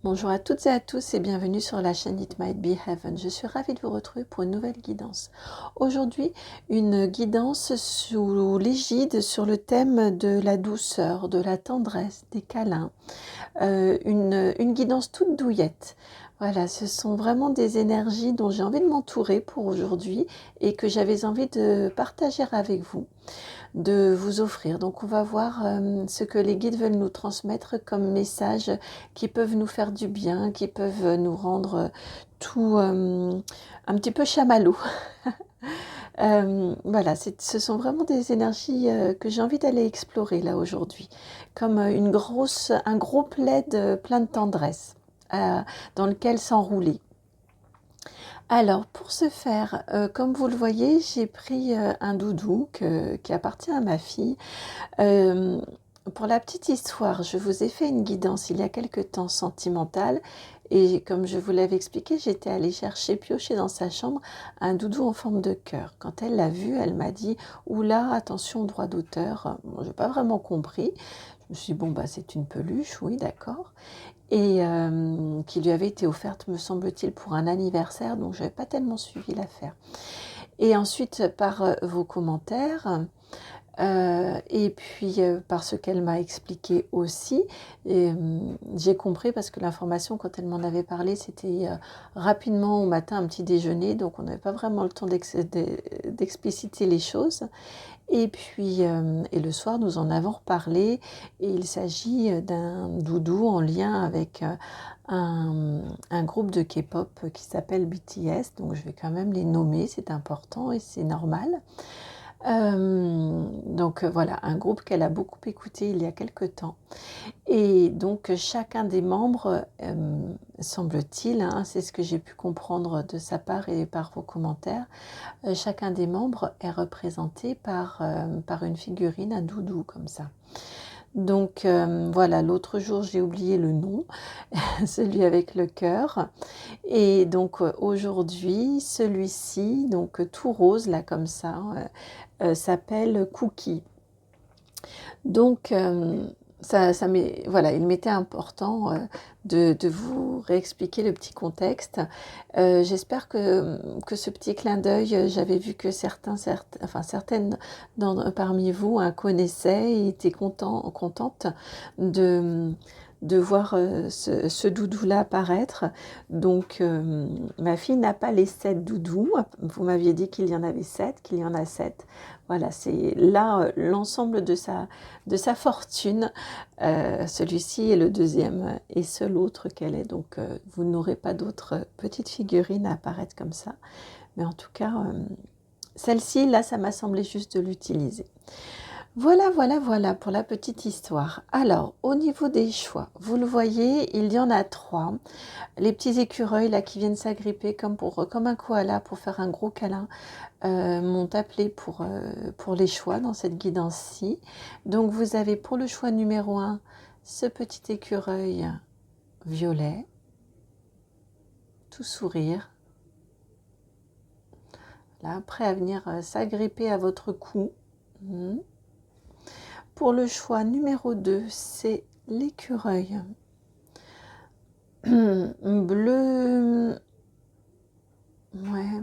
Bonjour à toutes et à tous et bienvenue sur la chaîne It Might Be Heaven. Je suis ravie de vous retrouver pour une nouvelle guidance. Aujourd'hui, une guidance sous l'égide sur le thème de la douceur, de la tendresse, des câlins. Une guidance toute douillette. Voilà, ce sont vraiment des énergies dont j'ai envie de m'entourer pour aujourd'hui et que j'avais envie de partager avec vous, de vous offrir. Donc on va voir ce que les guides veulent nous transmettre comme messages qui peuvent nous faire du bien, qui peuvent nous rendre tout un petit peu chamallow. Voilà, ce sont vraiment des énergies que j'ai envie d'aller explorer là aujourd'hui, comme un gros plaid plein de tendresse dans lequel s'enrouler. Alors, pour ce faire, comme vous le voyez, j'ai pris un doudou qui appartient à ma fille. Euh, pour la petite histoire, je vous ai fait une guidance il y a quelque temps sentimentale et comme je vous l'avais expliqué, j'étais allée piocher dans sa chambre un doudou en forme de cœur. Quand elle l'a vu, elle m'a dit: «Oula, attention au droit d'auteur». Bon, j'ai pas vraiment compris. Je me suis dit: «Bon, bah, c'est une peluche, oui, d'accord». Et qui lui avait été offerte, me semble-t-il, pour un anniversaire, donc je n'avais pas tellement suivi l'affaire. Et ensuite, par vos commentaires, et puis par ce qu'elle m'a expliqué aussi, j'ai compris parce que l'information, quand elle m'en avait parlé, c'était rapidement au matin, un petit déjeuner, donc on n'avait pas vraiment le temps d'expliciter les choses. Et puis, et le soir, nous en avons reparlé et il s'agit d'un doudou en lien avec un groupe de K-pop qui s'appelle BTS, donc je vais quand même les nommer, c'est important et c'est normal. Donc voilà, un groupe qu'elle a beaucoup écouté il y a quelque temps. Et donc chacun des membres, semble-t-il, hein, c'est ce que j'ai pu comprendre de sa part et par vos commentaires, chacun des membres est représenté par une figurine, un doudou comme ça. Donc voilà, l'autre jour j'ai oublié le nom, celui avec le cœur. Et donc aujourd'hui, celui-ci, donc tout rose là comme ça, s'appelle Cookie. Donc voilà, il m'était important de vous réexpliquer le petit contexte. J'espère que ce petit clin d'œil, j'avais vu que certaines parmi vous connaissaient et étaient contentes de, de voir ce doudou-là apparaître. Donc ma fille n'a pas les 7 doudous. Vous m'aviez dit qu'il y en avait 7, qu'il y en a 7. Voilà, c'est là l'ensemble de sa fortune. Celui-ci est le deuxième et seul autre qu'elle est. Donc, vous n'aurez pas d'autres petites figurines à apparaître comme ça. Mais en tout cas, celle-ci, là, ça m'a semblé juste de l'utiliser. Voilà pour la petite histoire. Alors, au niveau des choix, vous le voyez, il y en a 3. Les petits écureuils là qui viennent s'agripper comme un koala pour faire un gros câlin m'ont appelé pour les choix dans cette guidance-ci. Donc vous avez pour le choix numéro 1 ce petit écureuil violet, tout sourire, là, prêt à venir s'agripper à votre cou. Pour le choix numéro 2, c'est l'écureuil bleu, ouais,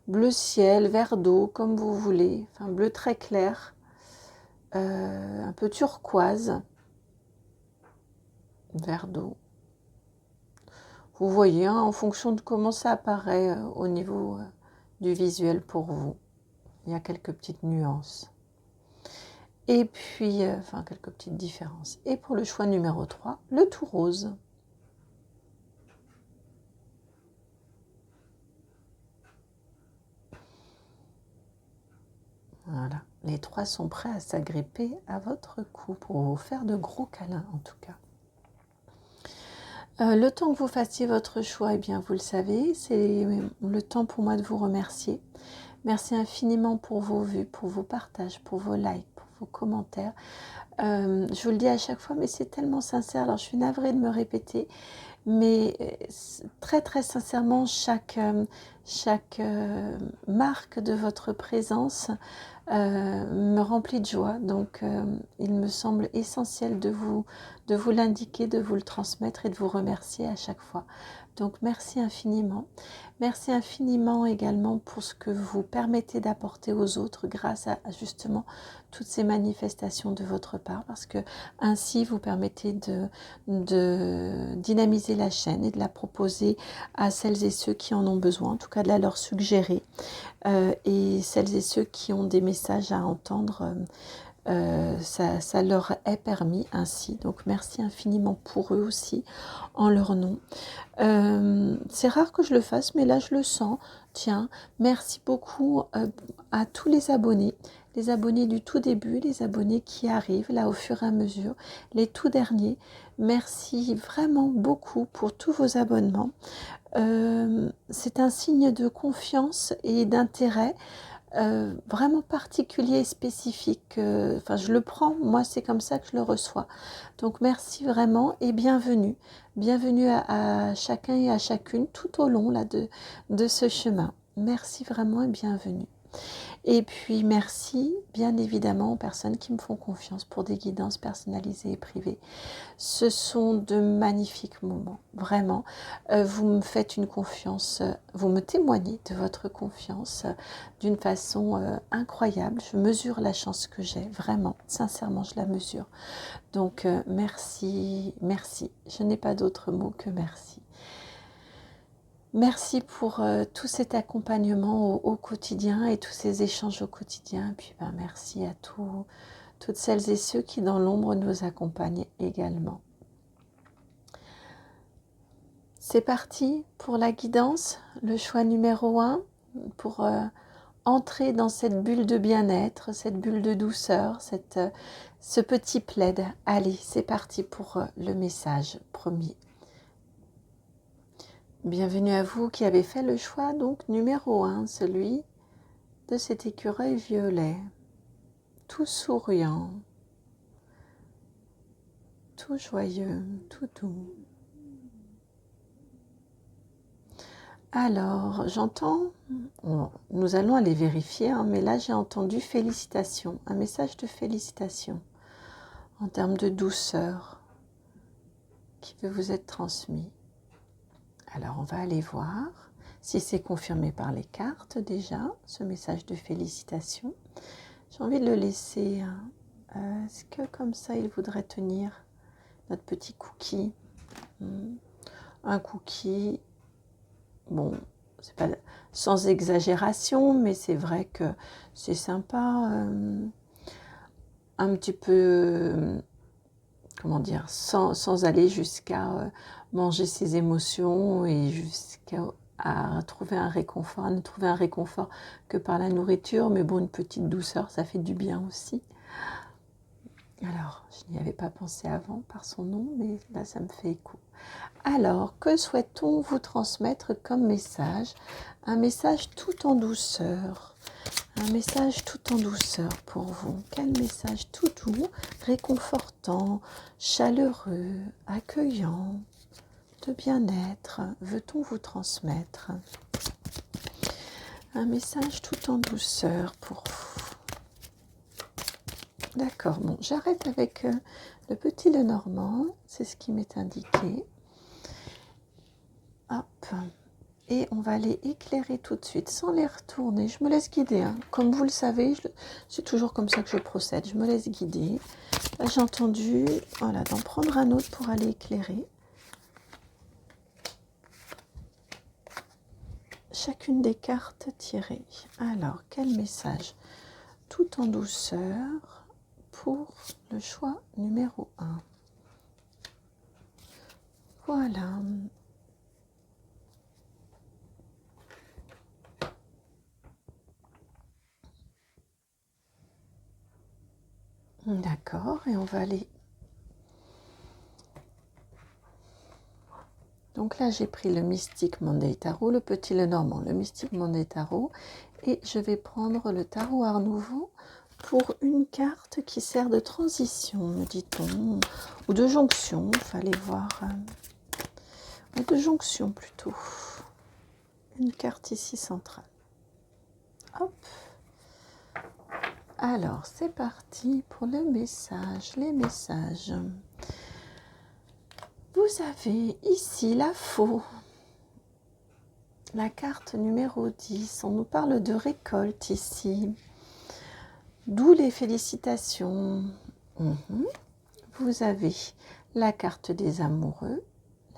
bleu ciel, vert d'eau, comme vous voulez, enfin bleu très clair, un peu turquoise, vert d'eau. Vous voyez, hein, en fonction de comment ça apparaît au niveau du visuel pour vous, il y a quelques petites nuances. Et puis, enfin quelques petites différences. Et pour le choix numéro 3, le tout rose. Voilà, les 3 sont prêts à s'agripper à votre cou pour vous faire de gros câlins en tout cas. Le temps que vous fassiez votre choix, eh bien vous le savez, c'est le temps pour moi de vous remercier. Merci infiniment pour vos vues, pour vos partages, pour vos likes, pour vos commentaires. Je vous le dis à chaque fois, mais c'est tellement sincère. Alors je suis navrée de me répéter, mais très très sincèrement, chaque marque de votre présence me remplit de joie. Donc il me semble essentiel de de vous l'indiquer, de vous le transmettre et de vous remercier à chaque fois. Donc merci infiniment. Merci infiniment également pour ce que vous permettez d'apporter aux autres grâce à justement toutes ces manifestations de votre part, parce que ainsi vous permettez de dynamiser la chaîne et de la proposer à celles et ceux qui en ont besoin, en tout cas de la leur suggérer, et celles et ceux qui ont des messages à entendre, ça leur est permis ainsi. Donc merci infiniment pour eux aussi, en leur nom. C'est rare que je le fasse, mais là je le sens. Tiens, merci beaucoup à tous les abonnés du tout début, les abonnés qui arrivent là au fur et à mesure, les tout derniers. Merci vraiment beaucoup pour tous vos abonnements. C'est un signe de confiance et d'intérêt vraiment particulier et spécifique. Enfin, je le prends, moi c'est comme ça que je le reçois. Donc merci vraiment et bienvenue. Bienvenue à chacun et à chacune tout au long là, de ce chemin. Merci vraiment et bienvenue. Et puis merci bien évidemment aux personnes qui me font confiance pour des guidances personnalisées et privées. Ce sont de magnifiques moments, vraiment. Vous me faites une confiance, vous me témoignez de votre confiance d'une façon incroyable. Je mesure la chance que j'ai, vraiment, sincèrement, je la mesure. Donc merci, merci. Je n'ai pas d'autre mot que merci. Merci pour tout cet accompagnement au quotidien et tous ces échanges au quotidien. Et puis merci à toutes celles et ceux qui dans l'ombre nous accompagnent également. C'est parti pour la guidance, le choix numéro 1, pour entrer dans cette bulle de bien-être, cette bulle de douceur, ce petit plaid. Allez, c'est parti pour le message premier. Bienvenue à vous qui avez fait le choix donc numéro 1, celui de cet écureuil violet, tout souriant, tout joyeux, tout doux. Alors, j'entends, nous allons aller vérifier, mais là j'ai entendu félicitations, un message de félicitations en termes de douceur qui veut vous être transmis. Alors, on va aller voir si c'est confirmé par les cartes déjà, ce message de félicitations. J'ai envie de le laisser. Est-ce que comme ça, il voudrait tenir notre petit cookie? Un cookie, bon, c'est pas sans exagération, mais c'est vrai que c'est sympa, un petit peu, comment dire, sans aller jusqu'à manger ses émotions et jusqu'à trouver un réconfort, à ne trouver un réconfort que par la nourriture, mais bon, une petite douceur, ça fait du bien aussi. Alors, je n'y avais pas pensé avant par son nom, mais là, ça me fait écho. Alors, que souhaitons vous transmettre comme message? Un message tout en douceur. Un message tout en douceur pour vous. Quel message tout doux, réconfortant, chaleureux, accueillant, de bien-être veut-on vous transmettre? Un message tout en douceur pour vous. D'accord, bon, j'arrête avec le petit Lenormand, c'est ce qui m'est indiqué. Hop, et on va aller éclairer tout de suite, sans les retourner. Je me laisse guider, hein. Comme vous le savez, c'est toujours comme ça que je procède, je me laisse guider. Là, j'ai entendu, voilà, d'en prendre un autre pour aller éclairer. Chacune des cartes tirées. Alors, quel message? Tout en douceur pour le choix numéro 1. Voilà. D'accord, et on va aller... Donc là, j'ai pris le Mystic Monday Tarot, le petit Lenormand, le Mystic Monday Tarot, et je vais prendre le Tarot Art Nouveau pour une carte qui sert de transition, me dit-on, ou de jonction, il fallait voir, de jonction plutôt. Une carte ici centrale. Hop. Alors, c'est parti pour le message, les messages. Vous avez ici la faux, la carte numéro 10. On nous parle de récolte ici. D'où les félicitations. Vous avez la carte des amoureux,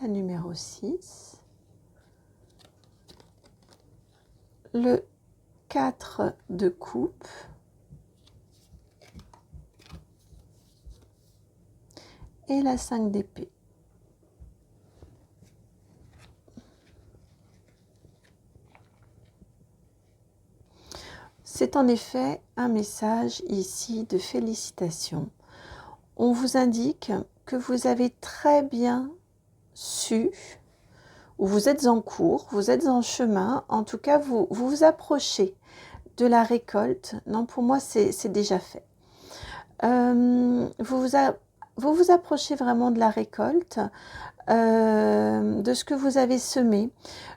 la numéro 6. Le 4 de coupe. Et la 5 d'épée. C'est en effet un message ici de félicitations. On vous indique que vous avez très bien su, ou vous êtes en cours, vous êtes en chemin, en tout cas vous vous approchez de la récolte. Non, pour moi c'est déjà fait. Vous vous approchez vraiment de la récolte, de ce que vous avez semé.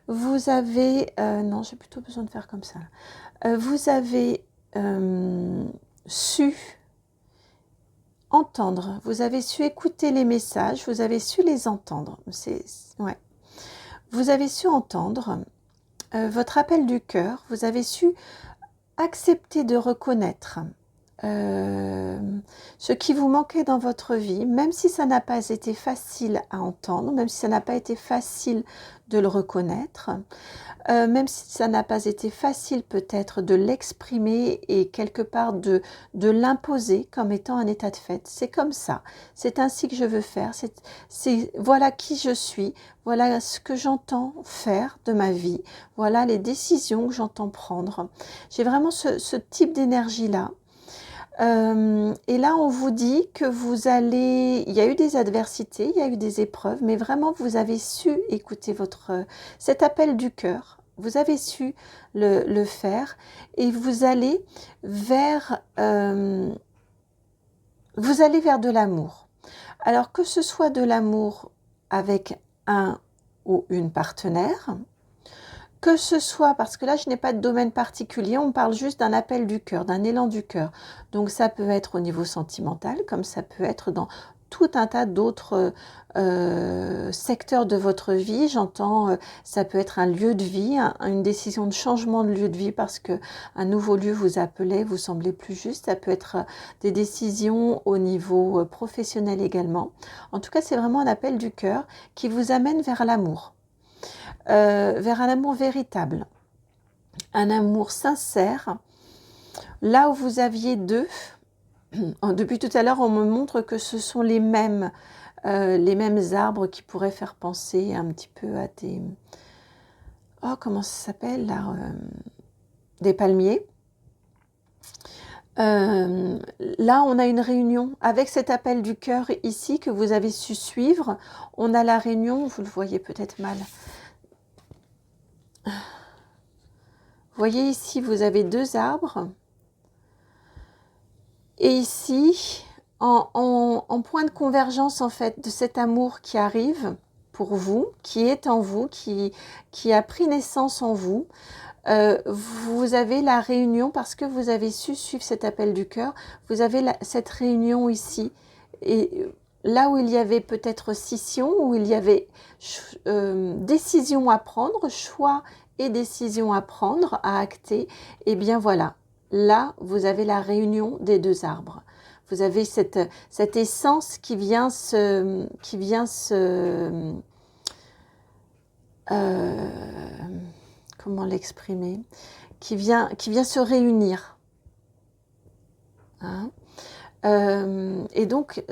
Vous avez, non, j'ai plutôt besoin de faire comme ça. Vous avez su entendre, vous avez su écouter les messages, vous avez su les entendre. Ouais. Vous avez su entendre votre appel du cœur, vous avez su accepter de reconnaître ce qui vous manquait dans votre vie, même si ça n'a pas été facile à entendre, même si ça n'a pas été facile de le reconnaître, même si ça n'a pas été facile peut-être de l'exprimer et quelque part de l'imposer comme étant un état de fait. C'est comme ça, c'est ainsi que je veux faire, voilà qui je suis, voilà ce que j'entends faire de ma vie, voilà les décisions que j'entends prendre. J'ai vraiment ce type d'énergie-là. Et là, on vous dit que vous allez... Il y a eu des adversités, il y a eu des épreuves, mais vraiment, vous avez su écouter cet appel du cœur. Vous avez su le faire et vous allez vers de l'amour. Alors, que ce soit de l'amour avec un ou une partenaire, que ce soit, parce que là je n'ai pas de domaine particulier, on parle juste d'un appel du cœur, d'un élan du cœur. Donc ça peut être au niveau sentimental, comme ça peut être dans tout un tas d'autres secteurs de votre vie. J'entends, ça peut être un lieu de vie, une décision de changement de lieu de vie parce que un nouveau lieu vous appelait, vous semblez plus juste. Ça peut être des décisions au niveau professionnel également. En tout cas, c'est vraiment un appel du cœur qui vous amène vers l'amour. Vers un amour véritable, un amour sincère. Là où vous aviez deux, depuis tout à l'heure, on me montre que ce sont les mêmes arbres qui pourraient faire penser un petit peu à des... Oh, comment ça s'appelle là des palmiers. Là, on a une réunion avec cet appel du cœur ici que vous avez su suivre. On a la réunion, vous le voyez peut-être mal. Vous voyez ici, vous avez deux arbres. Et ici, en point de convergence en fait de cet amour qui arrive pour vous, qui est en vous, qui a pris naissance en vous, vous avez la réunion parce que vous avez su suivre cet appel du cœur. Vous avez cette réunion ici. Et là où il y avait peut-être scission, où il y avait décision à prendre, choix et décision à prendre, à acter, et bien voilà. Là, vous avez la réunion des deux arbres. Vous avez cette essence qui vient comment l'exprimer, qui vient se réunir. Hein, et donc,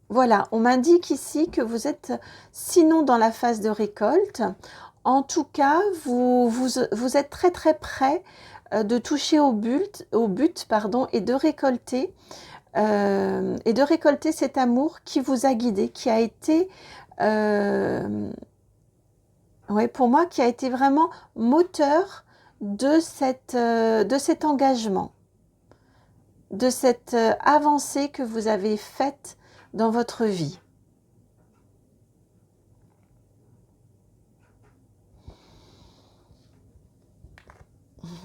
voilà, on m'indique ici que vous êtes, sinon dans la phase de récolte, en tout cas, vous êtes très très près de toucher au but, et de récolter cet amour qui vous a guidé, qui a été, pour moi, qui a été vraiment moteur de cet engagement, de cette avancée que vous avez faite dans votre vie.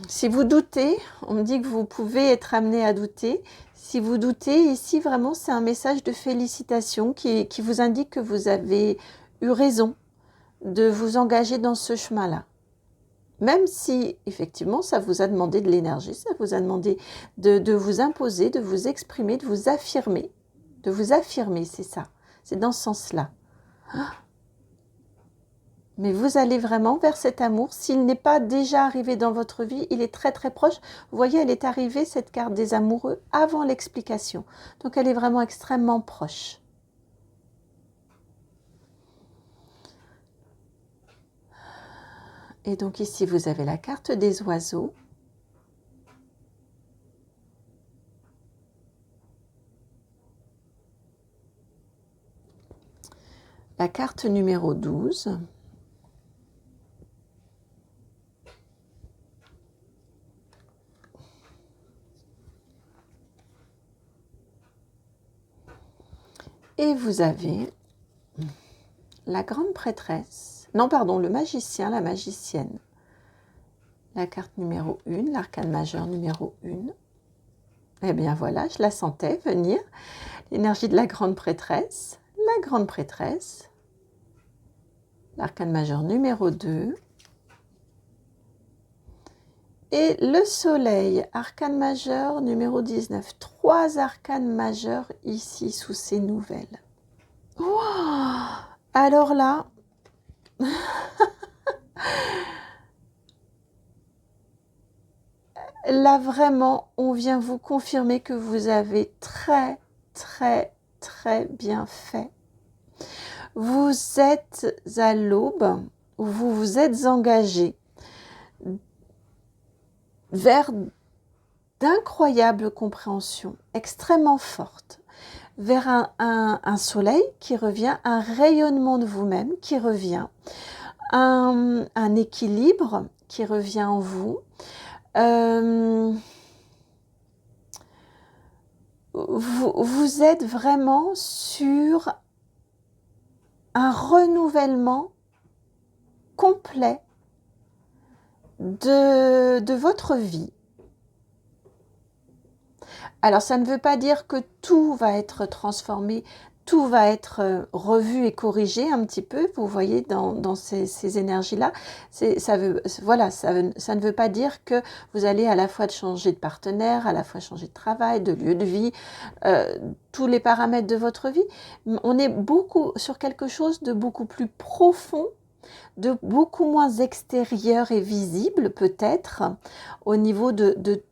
Si vous doutez, on me dit que vous pouvez être amené à douter. Si vous doutez, ici vraiment c'est un message de félicitations qui vous indique que vous avez eu raison de vous engager dans ce chemin-là. Même si effectivement ça vous a demandé de l'énergie, ça vous a demandé de vous imposer, de vous exprimer, de vous affirmer. De vous affirmer, c'est ça. C'est dans ce sens-là. Mais vous allez vraiment vers cet amour. S'il n'est pas déjà arrivé dans votre vie, il est très très proche. Vous voyez, elle est arrivée, cette carte des amoureux, avant l'explication. Donc elle est vraiment extrêmement proche. Et donc ici, vous avez la carte des oiseaux. La carte numéro 12. Et vous avez la grande prêtresse, non pardon, le magicien, la magicienne. La carte numéro 1, l'arcane majeur numéro 1. Eh bien voilà, je la sentais venir. L'énergie de la grande prêtresse, l'arcane majeur numéro 2. Et le soleil, arcane majeur numéro 19. 3 arcanes majeurs ici sous ces nouvelles. Wow, alors là, là vraiment, on vient vous confirmer que vous avez très bien fait. Vous êtes à l'aube, vous vous êtes engagé vers d'incroyables compréhensions extrêmement fortes, vers un soleil qui revient, un rayonnement de vous-même qui revient, un équilibre qui revient en vous. Vous êtes vraiment sur un renouvellement complet de votre vie. Alors, ça ne veut pas dire que tout va être transformé, tout va être revu et corrigé un petit peu, vous voyez, dans ces énergies-là. Ça ne veut pas dire que vous allez à la fois changer de partenaire, à la fois changer de travail, de lieu de vie, tous les paramètres de votre vie. On est sur quelque chose de beaucoup plus profond, de beaucoup moins extérieur et visible peut-être, au niveau de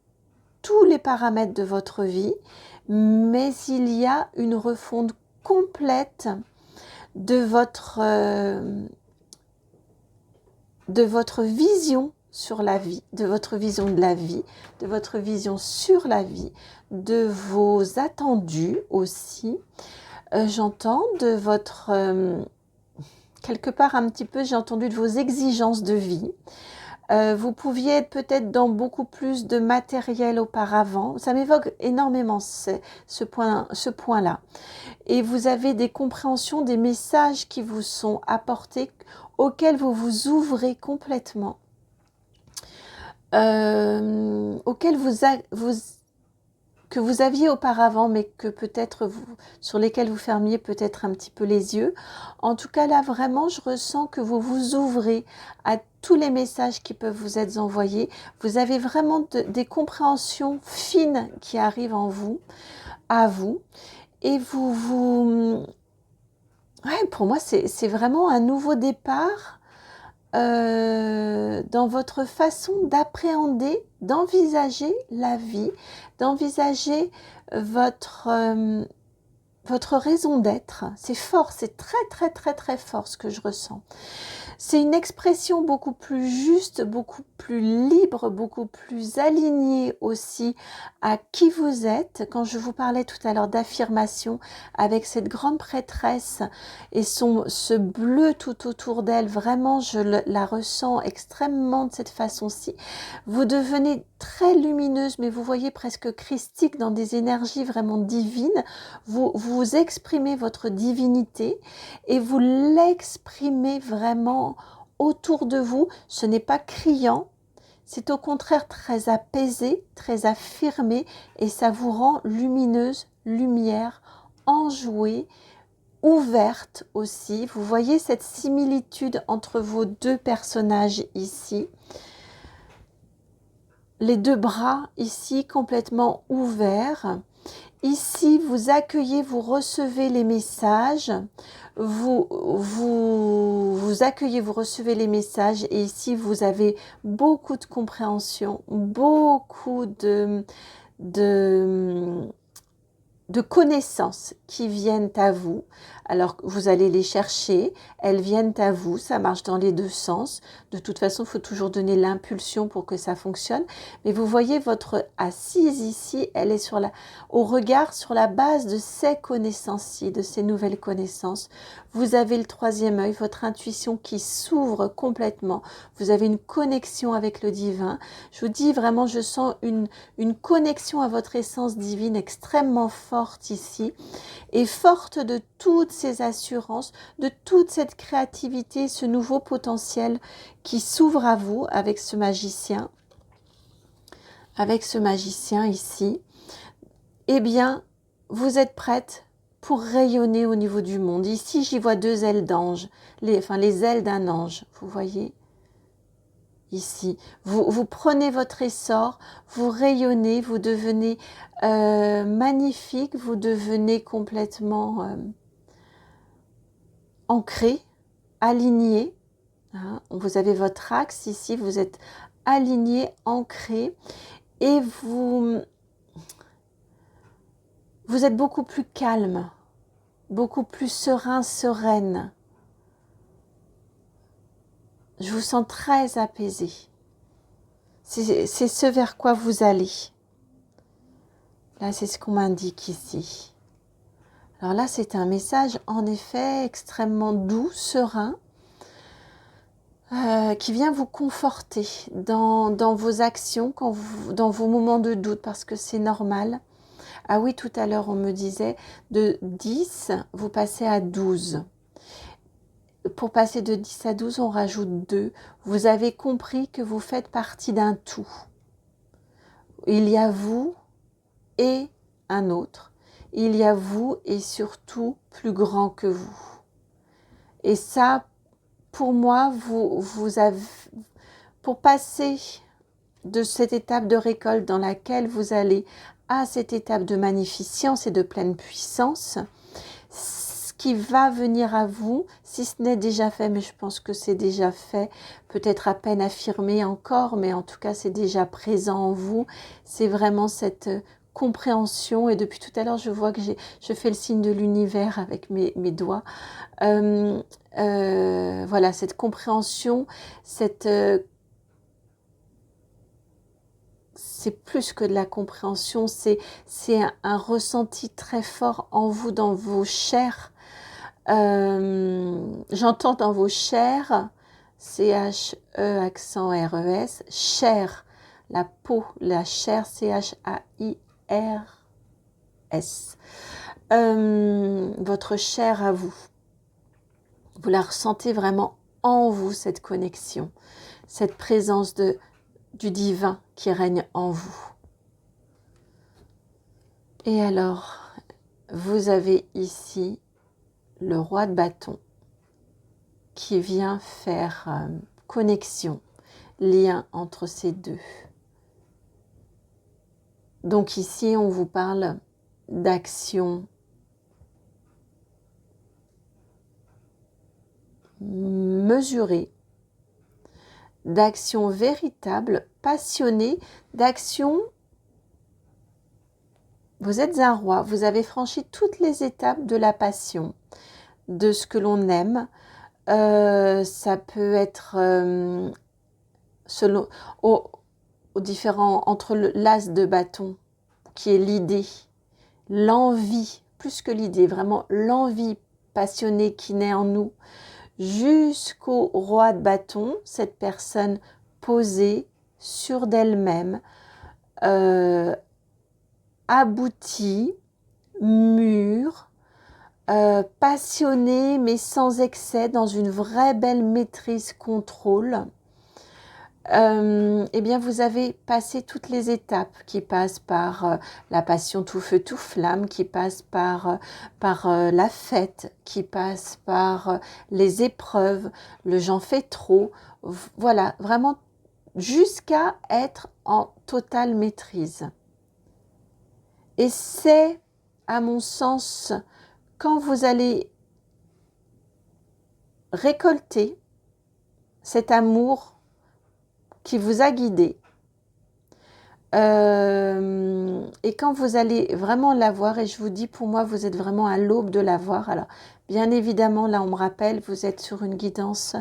tous les paramètres de votre vie, mais il y a une refonte complète de votre vision sur la vie, de votre vision de la vie, de votre vision sur la vie, de vos attendus aussi. J'entends de votre... quelque part un petit peu, j'ai entendu de vos exigences de vie. Vous pouviez être peut-être dans beaucoup plus de matériel auparavant. Ça m'évoque énormément ce point-là. Et vous avez des compréhensions, des messages qui vous sont apportés, auxquels vous vous ouvrez complètement, auxquels que vous aviez auparavant, mais que peut-être sur lesquels vous fermiez peut-être un petit peu les yeux. En tout cas, là, vraiment, je ressens que vous vous ouvrez à tous les messages qui peuvent vous être envoyés. Vous avez vraiment des compréhensions fines qui arrivent à vous. Et ouais, pour moi, c'est vraiment un nouveau départ dans votre façon d'appréhender, d'envisager la vie, d'envisager votre raison d'être. C'est fort, c'est très fort ce que je ressens. C'est une expression beaucoup plus juste, beaucoup plus libre, beaucoup plus alignée aussi à qui vous êtes. Quand je vous parlais tout à l'heure d'affirmation avec cette grande prêtresse et ce bleu tout autour d'elle, vraiment je la ressens extrêmement de cette façon-ci. Vous devenez très lumineuse, mais vous voyez presque christique dans des énergies vraiment divines. Vous exprimez votre divinité et vous l'exprimez vraiment autour de vous. Ce n'est pas criant, c'est au contraire très apaisé, très affirmé et ça vous rend lumineuse, lumière, enjouée, ouverte aussi. Vous voyez cette similitude entre vos deux personnages ici. Les deux bras ici complètement ouverts. Ici, vous accueillez, vous recevez les messages. Vous accueillez, vous recevez les messages. Et ici, vous avez beaucoup de compréhension, beaucoup de connaissances qui viennent à vous. Alors, vous allez les chercher, elles viennent à vous, ça marche dans les deux sens. De toute façon, il faut toujours donner l'impulsion pour que ça fonctionne. Mais vous voyez votre assise ici, elle est au regard sur la base de ces connaissances-ci, de ces nouvelles connaissances. Vous avez le troisième œil, votre intuition qui s'ouvre complètement. Vous avez une connexion avec le divin. Je vous dis vraiment, je sens une connexion à votre essence divine extrêmement forte ici et forte de toutes ces assurances, de toute cette créativité, ce nouveau potentiel qui s'ouvre à vous avec ce magicien ici. Eh bien, vous êtes prête pour rayonner au niveau du monde. Ici, j'y vois deux ailes d'ange, les ailes d'un ange, vous voyez ici. Vous prenez votre essor, vous rayonnez, vous devenez magnifique, vous devenez complètement ancré, aligné. Hein. Vous avez votre axe ici, vous êtes aligné, ancré et vous êtes beaucoup plus calme, beaucoup plus serein, sereine. Je vous sens très apaisé. C'est ce vers quoi vous allez. Là, c'est ce qu'on m'indique ici. Alors là, c'est un message en effet extrêmement doux, serein, qui vient vous conforter dans vos actions, dans vos moments de doute, parce que c'est normal. Ah oui, tout à l'heure, on me disait, de 10, vous passez à 12. Pour passer de 10 à 12, on rajoute 2. Vous avez compris que vous faites partie d'un tout. Il y a vous et un autre. Il y a vous et surtout plus grand que vous. Et ça, pour moi, vous avez, pour passer de cette étape de récolte dans laquelle vous allez à cette étape de magnificence et de pleine puissance, ce qui va venir à vous, si ce n'est déjà fait, mais je pense que c'est déjà fait, peut-être à peine affirmé encore, mais en tout cas c'est déjà présent en vous, c'est vraiment cette compréhension. Et depuis tout à l'heure, je vois que je fais le signe de l'univers avec mes doigts. Voilà, cette compréhension, c'est plus que de la compréhension, c'est un ressenti très fort en vous, dans vos chairs. J'entends dans vos chairs, C-H-E accent R-E-S, chair, la peau, la chair, C-H-A-I-R-S. Votre chair à vous. Vous la ressentez vraiment en vous, cette connexion, cette présence du divin qui règne en vous. Et alors, vous avez ici le roi de bâton qui vient faire connexion, lien entre ces deux. Donc ici, on vous parle d'action mesurée, d'action véritable, passionnée, d'action. Vous êtes un roi, vous avez franchi toutes les étapes de la passion, de ce que l'on aime. Ça peut être selon différents, entre l'as de bâton, qui est l'idée, l'envie, plus que l'idée, vraiment l'envie passionnée qui naît en nous, jusqu'au roi de bâton, cette personne posée, sûre d'elle-même, aboutie, mûre, passionnée mais sans excès, dans une vraie belle maîtrise, contrôle. eh bien, vous avez passé toutes les étapes qui passent par la passion tout feu tout flamme, qui passent par la fête, qui passent par les épreuves, le j'en fais trop. Voilà, vraiment jusqu'à être en totale maîtrise. Et c'est, à mon sens, quand vous allez récolter cet amour qui vous a guidé, et quand vous allez vraiment l'avoir, et je vous dis, pour moi, vous êtes vraiment à l'aube de l'avoir. Alors, bien évidemment, là, on me rappelle, vous êtes sur une guidance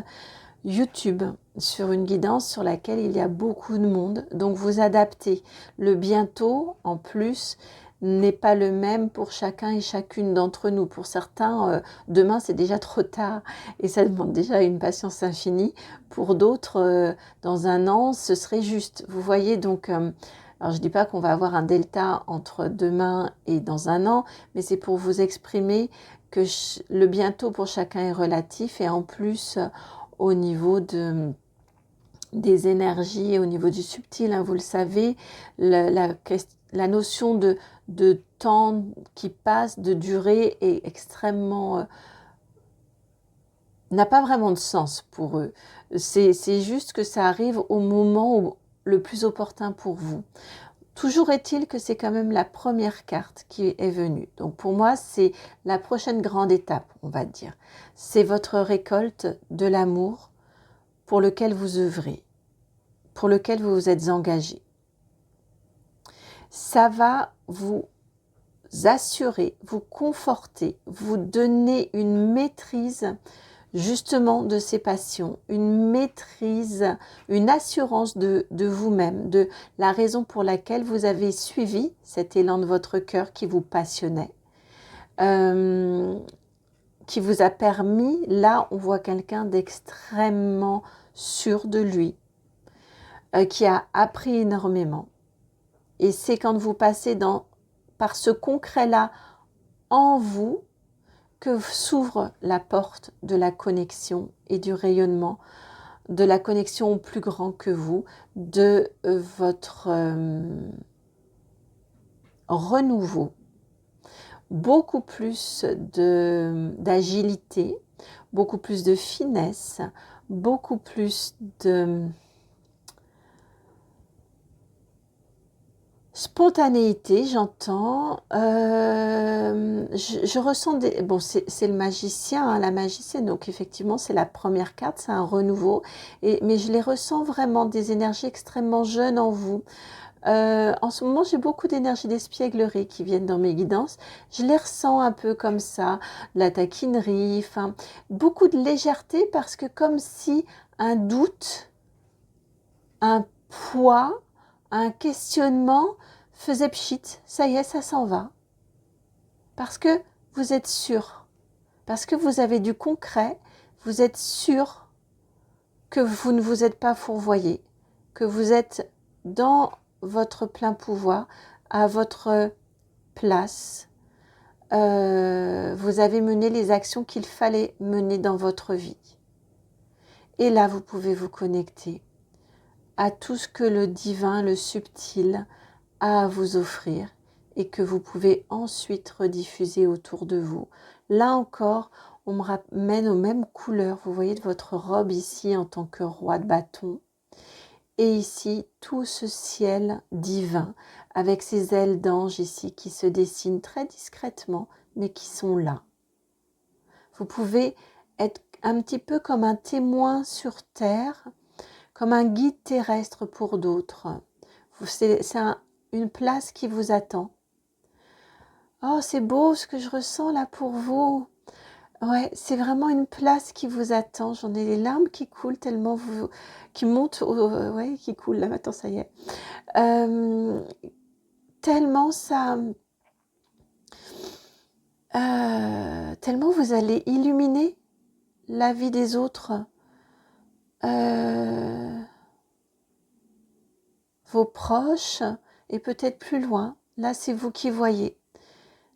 YouTube, sur une guidance sur laquelle il y a beaucoup de monde. Donc, vous adaptez. Le bientôt, en plus, n'est pas le même pour chacun et chacune d'entre nous. Pour certains, demain, c'est déjà trop tard et ça demande déjà une patience infinie. Pour d'autres, dans un an, ce serait juste. Vous voyez, donc... alors, je ne dis pas qu'on va avoir un delta entre demain et dans un an, mais c'est pour vous exprimer que le bientôt pour chacun est relatif et en plus, au niveau des énergies, au niveau du subtil, hein, vous le savez, la notion de temps qui passe, de durée est extrêmement... n'a pas vraiment de sens pour eux. C'est juste que ça arrive au moment le plus opportun pour vous. Toujours est-il que c'est quand même la première carte qui est venue. Donc pour moi, c'est la prochaine grande étape, on va dire. C'est votre récolte de l'amour pour lequel vous œuvrez, pour lequel vous vous êtes engagé. Ça va vous assurer, vous conforter, vous donner une maîtrise justement de ces passions, une maîtrise, une assurance de vous-même, de la raison pour laquelle vous avez suivi cet élan de votre cœur qui vous passionnait, qui vous a permis, là on voit quelqu'un d'extrêmement sûr de lui, qui a appris énormément. Et c'est quand vous passez par ce concret-là en vous que s'ouvre la porte de la connexion et du rayonnement, de la connexion au plus grand que vous, de votre renouveau. Beaucoup plus d'agilité, beaucoup plus de finesse, beaucoup plus de spontanéité, j'entends. Je ressens des... Bon, c'est le magicien, hein, la magicienne, donc effectivement, c'est la première carte, c'est un renouveau. Mais je les ressens vraiment, des énergies extrêmement jeunes en vous. En ce moment, j'ai beaucoup d'énergie d'espièglerie qui viennent dans mes guidances. Je les ressens un peu comme ça, de la taquinerie, enfin, beaucoup de légèreté parce que comme si un doute, un poids, un questionnement faisait pchit, ça y est, ça s'en va. Parce que vous êtes sûr, parce que vous avez du concret, vous êtes sûr que vous ne vous êtes pas fourvoyé, que vous êtes dans votre plein pouvoir, à votre place. Vous avez mené les actions qu'il fallait mener dans votre vie. Et là, vous pouvez vous connecter à tout ce que le divin, le subtil, a à vous offrir et que vous pouvez ensuite rediffuser autour de vous. Là encore, on me ramène aux mêmes couleurs, vous voyez, de votre robe ici en tant que roi de bâton. Et ici, tout ce ciel divin, avec ces ailes d'ange ici qui se dessinent très discrètement, mais qui sont là. Vous pouvez être un petit peu comme un témoin sur terre, comme un guide terrestre pour d'autres. C'est une place qui vous attend. Oh, c'est beau ce que je ressens là pour vous. Ouais, c'est vraiment une place qui vous attend. J'en ai les larmes qui coulent tellement qui montent, ouais, qui coulent là maintenant, ça y est. Tellement ça, tellement vous allez illuminer la vie des autres, vos proches et peut-être plus loin. Là, c'est vous qui voyez.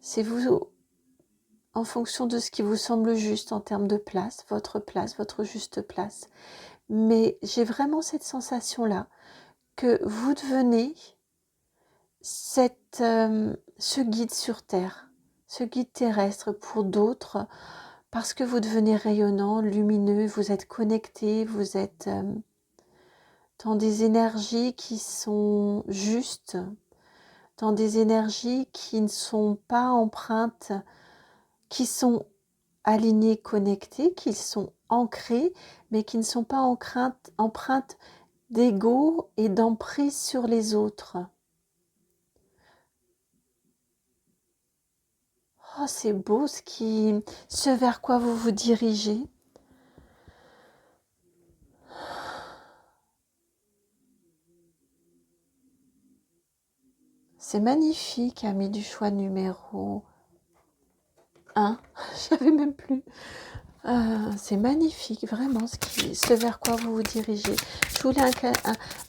C'est vous en fonction de ce qui vous semble juste en termes de place, votre juste place. Mais j'ai vraiment cette sensation-là que vous devenez ce guide sur Terre, ce guide terrestre pour d'autres, parce que vous devenez rayonnant, lumineux, vous êtes connecté, vous êtes dans des énergies qui sont justes, dans des énergies qui ne sont pas empreintes, qui sont alignées, connectées, qui sont ancrées, mais qui ne sont pas empreintes d'ego et d'emprise sur les autres. Oh, c'est beau ce vers quoi vous vous dirigez. C'est magnifique, ami du choix numéro 1. Je savais même plus. C'est magnifique, vraiment, ce vers quoi vous vous dirigez. Je voulais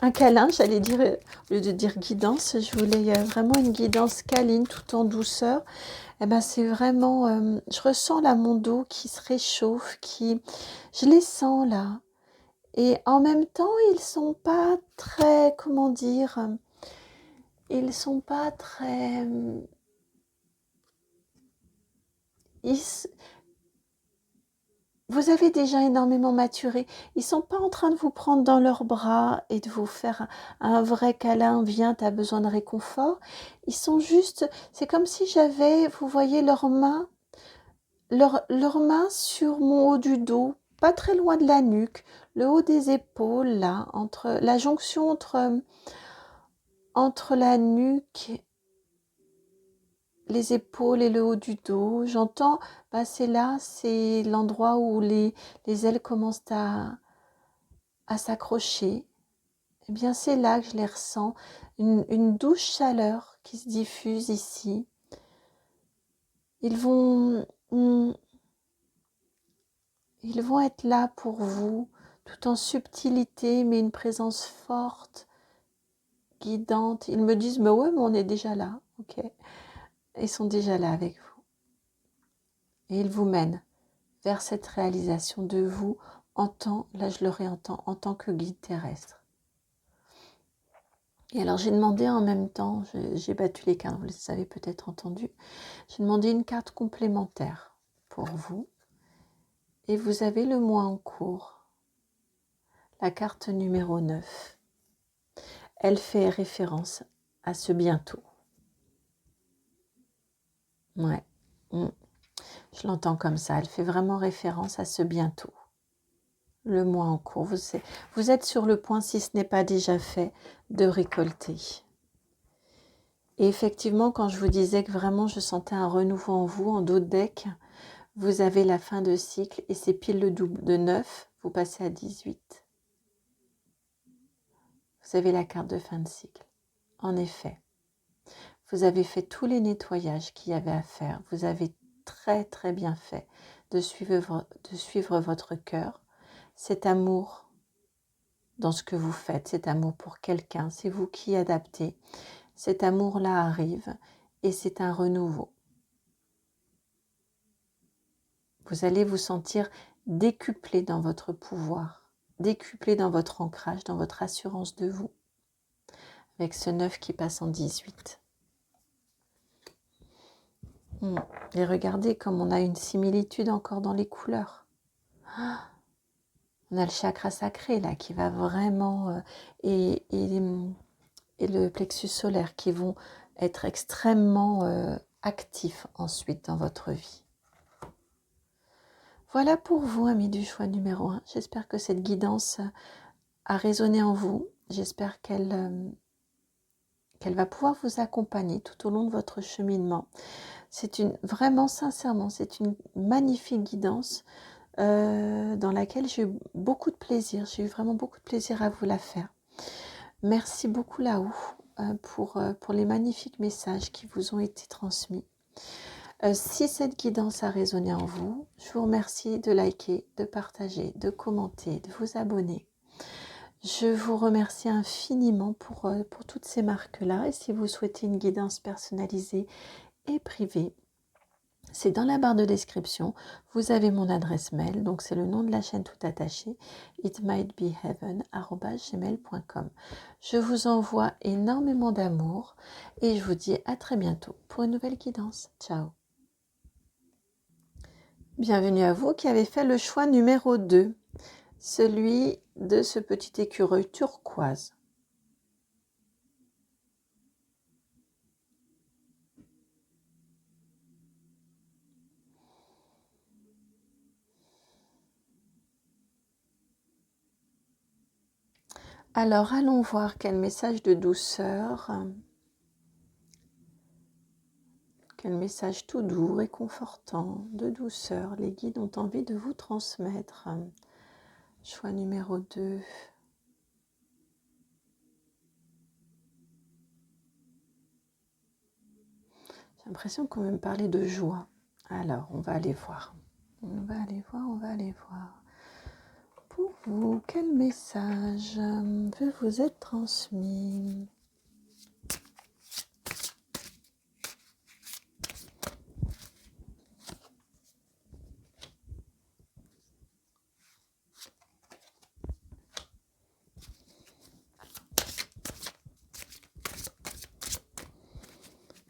un câlin, j'allais dire, au lieu de dire guidance, je voulais vraiment une guidance câline, tout en douceur. Eh ben, c'est vraiment, je ressens là mon dos qui se réchauffe, je les sens là. Et en même temps, ils sont pas très, comment dire, ils sont pas très, vous avez déjà énormément maturé. Ils sont pas en train de vous prendre dans leurs bras et de vous faire un vrai câlin. Viens, tu as besoin de réconfort. Ils sont juste, c'est comme si j'avais, vous voyez, leurs mains sur mon haut du dos, pas très loin de la nuque, le haut des épaules, là, entre la jonction entre la nuque, les épaules et le haut du dos. J'entends, c'est là, c'est l'endroit où les ailes commencent à s'accrocher. Eh bien, c'est là que je les ressens, une douce chaleur qui se diffuse ici. Ils vont être là pour vous, tout en subtilité, mais une présence forte, guidante. Ils me disent, mais ouais, mais on est déjà là, ok. Ils sont déjà là avec vous. Et ils vous mènent vers cette réalisation de vous là je le réentends, en tant que guide terrestre. Et alors j'ai demandé en même temps, j'ai battu les cartes, vous les avez peut-être entendu, j'ai demandé une carte complémentaire pour vous. Et vous avez le mois en cours, la carte numéro 9. Elle fait référence à ce bientôt. Ouais, je l'entends comme ça, elle fait vraiment référence à ce bientôt. Le mois en cours, vous êtes sur le point, si ce n'est pas déjà fait, de récolter. Et effectivement, quand je vous disais que vraiment je sentais un renouveau en vous, en dos de deck, vous avez la fin de cycle et c'est pile le double de 9, vous passez à 18. Vous avez la carte de fin de cycle. En effet, vous avez fait tous les nettoyages qu'il y avait à faire. Vous avez très très bien fait de suivre votre cœur, cet amour dans ce que vous faites, cet amour pour quelqu'un, c'est vous qui adaptez. Cet amour-là arrive et c'est un renouveau. Vous allez vous sentir décuplé dans votre pouvoir, décuplé dans votre ancrage, dans votre assurance de vous, avec ce 9 qui passe en 18. Et regardez comme on a une similitude encore dans les couleurs. On a le chakra sacré là qui va vraiment, et le plexus solaire qui vont être extrêmement actifs ensuite dans votre vie. Voilà pour vous, amis du choix numéro 1. J'espère que cette guidance a résonné en vous. J'espère qu'elle va pouvoir vous accompagner tout au long de votre cheminement. Vraiment, sincèrement, c'est une magnifique guidance dans laquelle j'ai eu beaucoup de plaisir. J'ai eu vraiment beaucoup de plaisir à vous la faire. Merci beaucoup là-haut pour les magnifiques messages qui vous ont été transmis. Si cette guidance a résonné en vous, je vous remercie de liker, de partager, de commenter, de vous abonner. Je vous remercie infiniment pour toutes ces marques-là. Et si vous souhaitez une guidance personnalisée et privée, C'est dans la barre de description, vous avez mon adresse mail, donc c'est le nom de la chaîne tout attaché, itmightbeheaven@gmail.com. Je vous envoie énormément d'amour et je vous dis à très bientôt pour une nouvelle guidance. Ciao. Bienvenue à vous qui avez fait le choix numéro 2, celui de ce petit écureuil turquoise. Alors, allons voir quel message de douceur, quel message tout doux, réconfortant, de douceur, les guides ont envie de vous transmettre. Choix numéro 2. J'ai l'impression qu'on veut me parler de joie. Alors, on va aller voir. On va aller voir. Pour vous, quel message veut vous être transmis ?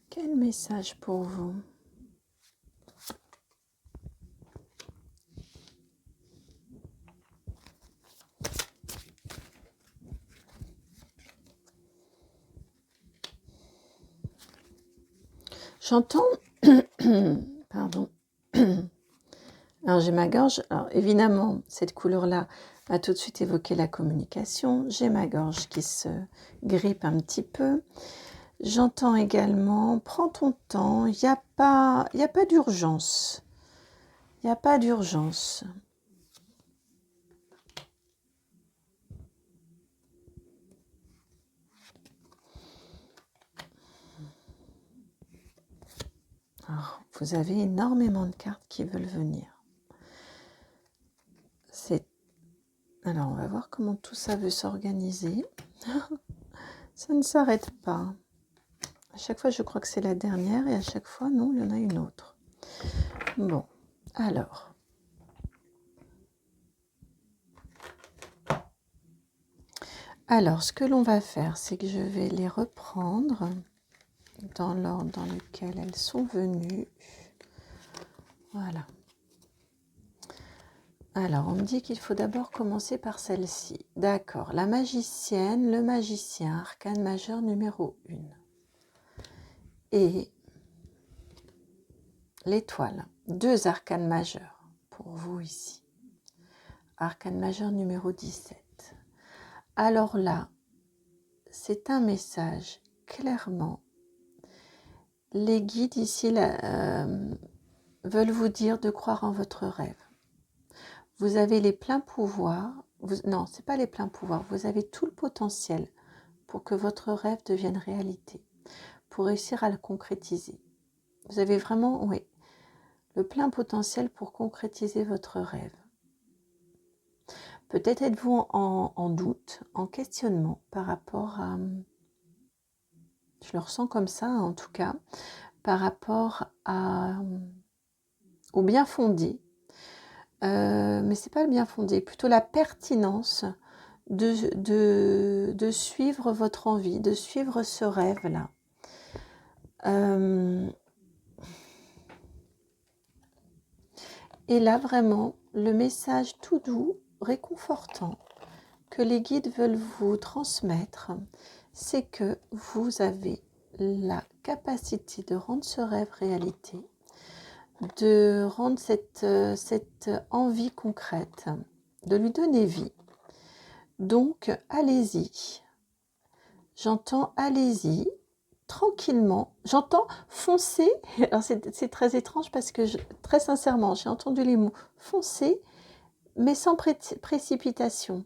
Quel message pour vous ? J'entends... Pardon. Alors j'ai ma gorge. Alors évidemment, cette couleur-là va tout de suite évoquer la communication. J'ai ma gorge qui se grippe un petit peu. J'entends également, prends ton temps, il n'y a pas d'urgence. Il n'y a pas d'urgence. Alors, vous avez énormément de cartes qui veulent venir. Alors, on va voir comment tout ça veut s'organiser. Ça ne s'arrête pas. À chaque fois, je crois que c'est la dernière et à chaque fois, non, il y en a une autre. Bon, alors. Alors, ce que l'on va faire, c'est que je vais les reprendre dans l'ordre dans lequel elles sont venues. Voilà. Alors, on me dit qu'il faut d'abord commencer par celle-ci. D'accord. La magicienne, le magicien, arcane majeur numéro 1. Et l'étoile. 2 arcanes majeurs pour vous ici. Arcane majeur numéro 17. Alors là, c'est un message clairement. Les guides ici veulent vous dire de croire en votre rêve. Vous avez les pleins pouvoirs. Non, ce n'est pas les pleins pouvoirs. Vous avez tout le potentiel pour que votre rêve devienne réalité, pour réussir à le concrétiser. Vous avez vraiment, oui, le plein potentiel pour concrétiser votre rêve. Peut-être êtes-vous en doute, en questionnement par rapport à, je le ressens comme ça en tout cas, par rapport au bien fondé. Mais ce n'est pas le bien fondé, plutôt la pertinence de suivre votre envie, de suivre ce rêve-là. Et là, vraiment, le message tout doux, réconfortant, que les guides veulent vous transmettre, c'est que vous avez la capacité de rendre ce rêve réalité, de rendre cette envie concrète, de lui donner vie. Donc, allez-y. J'entends allez-y, tranquillement. J'entends foncer. Alors, c'est très étrange parce que, très sincèrement, j'ai entendu les mots foncer, mais sans précipitation.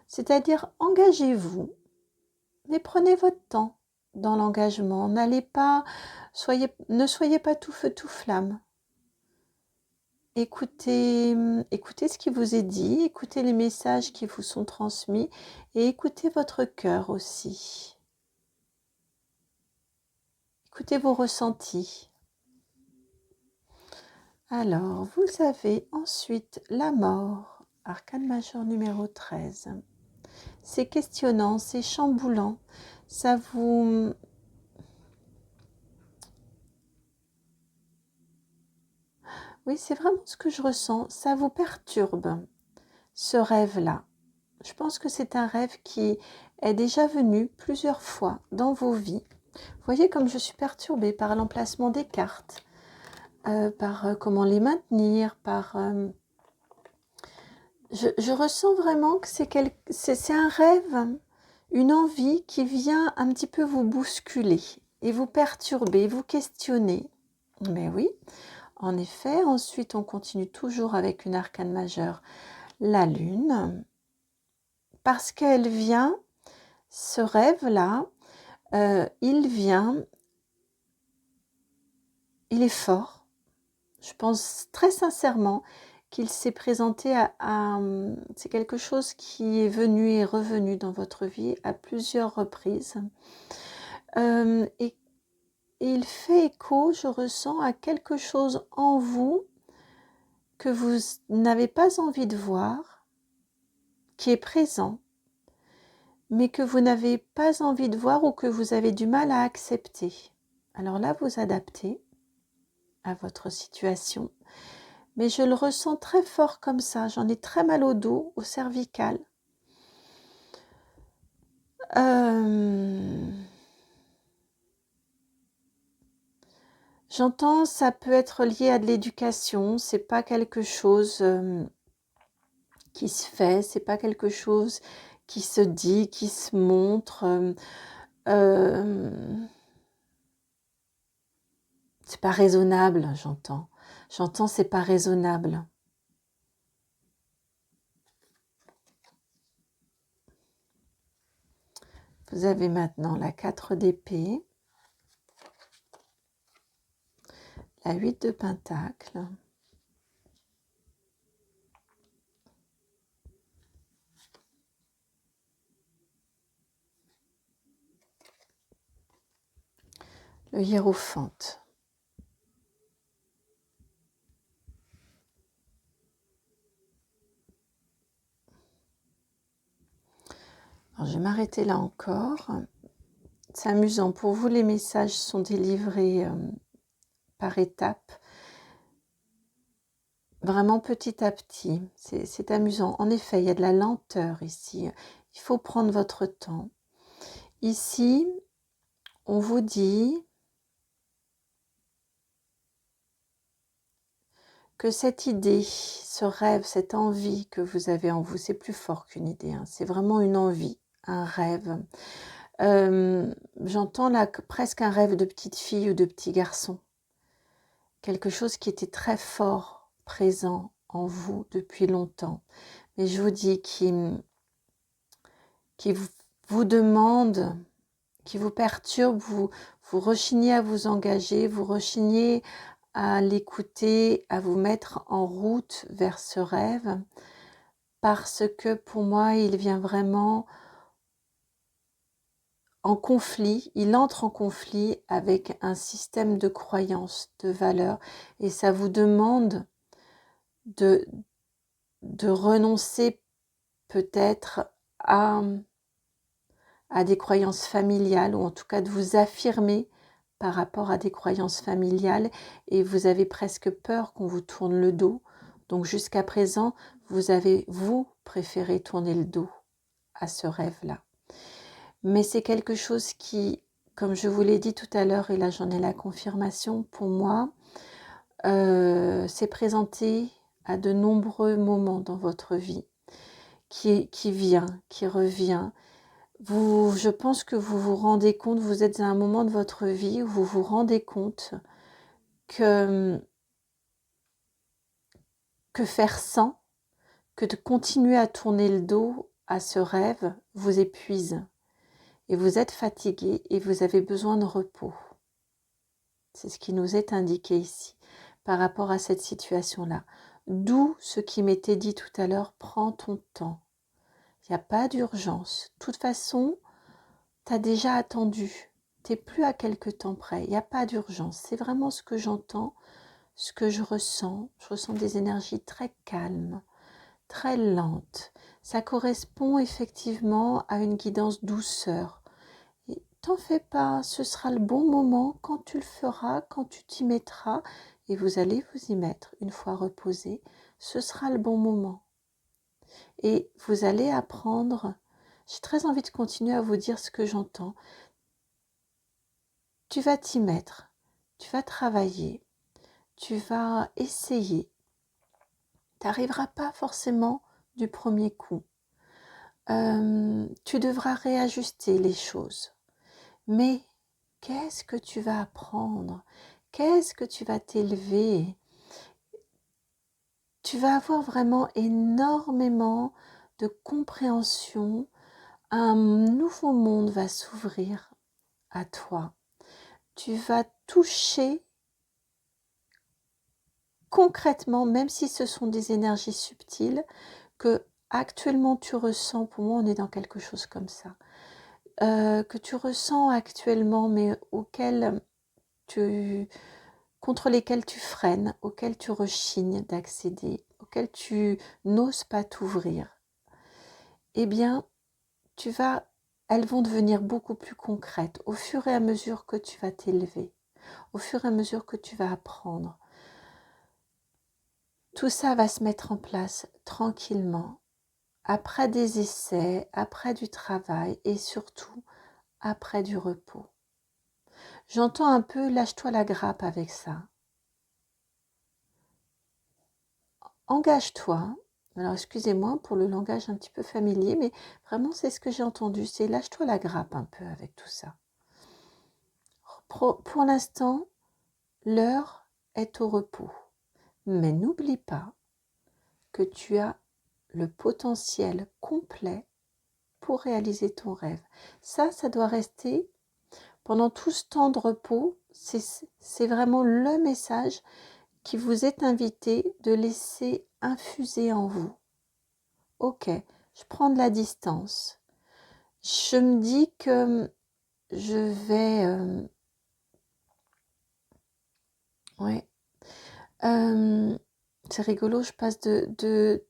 C'est-à-dire, engagez-vous, mais prenez votre temps dans l'engagement. Ne soyez pas tout feu, tout flamme. Écoutez ce qui vous est dit, écoutez les messages qui vous sont transmis et écoutez votre cœur aussi. Écoutez vos ressentis. Alors, vous avez ensuite la mort, arcane majeur numéro 13. C'est questionnant, c'est chamboulant, ça vous... Oui, c'est vraiment ce que je ressens, ça vous perturbe, ce rêve-là. Je pense que c'est un rêve qui est déjà venu plusieurs fois dans vos vies. Vous voyez comme je suis perturbée par l'emplacement des cartes, par comment les maintenir, par... je ressens vraiment que c'est un rêve, une envie qui vient un petit peu vous bousculer et vous perturber, vous questionner. Mais oui, en effet, ensuite on continue toujours avec une arcane majeure, la lune, parce qu'elle vient, ce rêve-là, il vient, il est fort. Je pense très sincèrement qu'il s'est présenté c'est quelque chose qui est venu et revenu dans votre vie à plusieurs reprises. Et il fait écho, je ressens, à quelque chose en vous que vous n'avez pas envie de voir, qui est présent, mais que vous n'avez pas envie de voir ou que vous avez du mal à accepter. Alors là, vous adaptez à votre situation. Mais je le ressens très fort comme ça, j'en ai très mal au dos, au cervical. J'entends, ça peut être lié à de l'éducation, c'est pas quelque chose qui se fait, c'est pas quelque chose qui se dit, qui se montre. C'est pas raisonnable, j'entends. J'entends, c'est pas raisonnable. Vous avez maintenant la 4 d'épée, la 8 de pentacle, le hiérophante. Alors, je vais m'arrêter là encore. C'est amusant. Pour vous, les messages sont délivrés par étapes, vraiment petit à petit. C'est amusant. En effet, il y a de la lenteur ici. Il faut prendre votre temps. Ici, on vous dit que cette idée, ce rêve, cette envie que vous avez en vous, c'est plus fort qu'une idée. C'est vraiment une envie, un rêve. J'entends là presque un rêve de petite fille ou de petit garçon. Quelque chose qui était très fort, présent en vous depuis longtemps. Mais je vous dis qui vous demande, qui vous perturbe, vous rechignez à vous engager, vous rechignez à l'écouter, à vous mettre en route vers ce rêve, parce que pour moi, il vient vraiment en conflit, il entre en conflit avec un système de croyances, de valeurs, et ça vous demande de renoncer peut-être à des croyances familiales, ou en tout cas de vous affirmer par rapport à des croyances familiales, et vous avez presque peur qu'on vous tourne le dos. Donc jusqu'à présent, vous préférez tourner le dos à ce rêve-là. Mais c'est quelque chose qui, comme je vous l'ai dit tout à l'heure, et là j'en ai la confirmation, pour moi, s'est présenté à de nombreux moments dans votre vie, qui vient, qui revient. Je pense que vous vous rendez compte, vous êtes à un moment de votre vie où vous vous rendez compte que faire sans, que de continuer à tourner le dos à ce rêve vous épuise. Et vous êtes fatigué et vous avez besoin de repos. C'est ce qui nous est indiqué ici par rapport à cette situation-là. D'où ce qui m'était dit tout à l'heure, prends ton temps. Il n'y a pas d'urgence. De toute façon, tu as déjà attendu. Tu n'es plus à quelque temps près. Il n'y a pas d'urgence. C'est vraiment ce que j'entends ce que je ressens des énergies très calmes, très lentes. Ça correspond effectivement à une guidance douceur. Et t'en fais pas, ce sera le bon moment quand tu le feras, quand tu t'y mettras, et vous allez vous y mettre une fois reposé, ce sera le bon moment. Et vous allez apprendre, j'ai très envie de continuer à vous dire ce que j'entends. Tu vas t'y mettre, tu vas travailler, tu vas essayer. Tu n'arriveras pas forcément du premier coup. Tu devras réajuster les choses. Mais qu'est-ce que tu vas apprendre? Qu'est-ce que tu vas t'élever? Tu vas avoir vraiment énormément de compréhension. Un nouveau monde va s'ouvrir à toi. Tu vas toucher concrètement, même si ce sont des énergies subtiles, que actuellement tu ressens, pour moi on est dans quelque chose comme ça, que tu ressens actuellement, mais contre lesquels tu freines, auxquels tu rechignes d'accéder, auxquels tu n'oses pas t'ouvrir, eh bien, elles vont devenir beaucoup plus concrètes au fur et à mesure que tu vas t'élever, au fur et à mesure que tu vas apprendre. Tout ça va se mettre en place tranquillement, après des essais, après du travail et surtout après du repos. J'entends un peu lâche-toi la grappe avec ça. Engage-toi. Alors excusez-moi pour le langage un petit peu familier, mais vraiment c'est ce que j'ai entendu, c'est lâche-toi la grappe un peu avec tout ça. Pour l'instant, l'heure est au repos. Mais n'oublie pas que tu as le potentiel complet pour réaliser ton rêve. Ça doit rester pendant tout ce temps de repos. C'est vraiment le message qui vous est invité de laisser infuser en vous. Ok, je prends de la distance. Je me dis que je vais... ouais. C'est rigolo, je passe de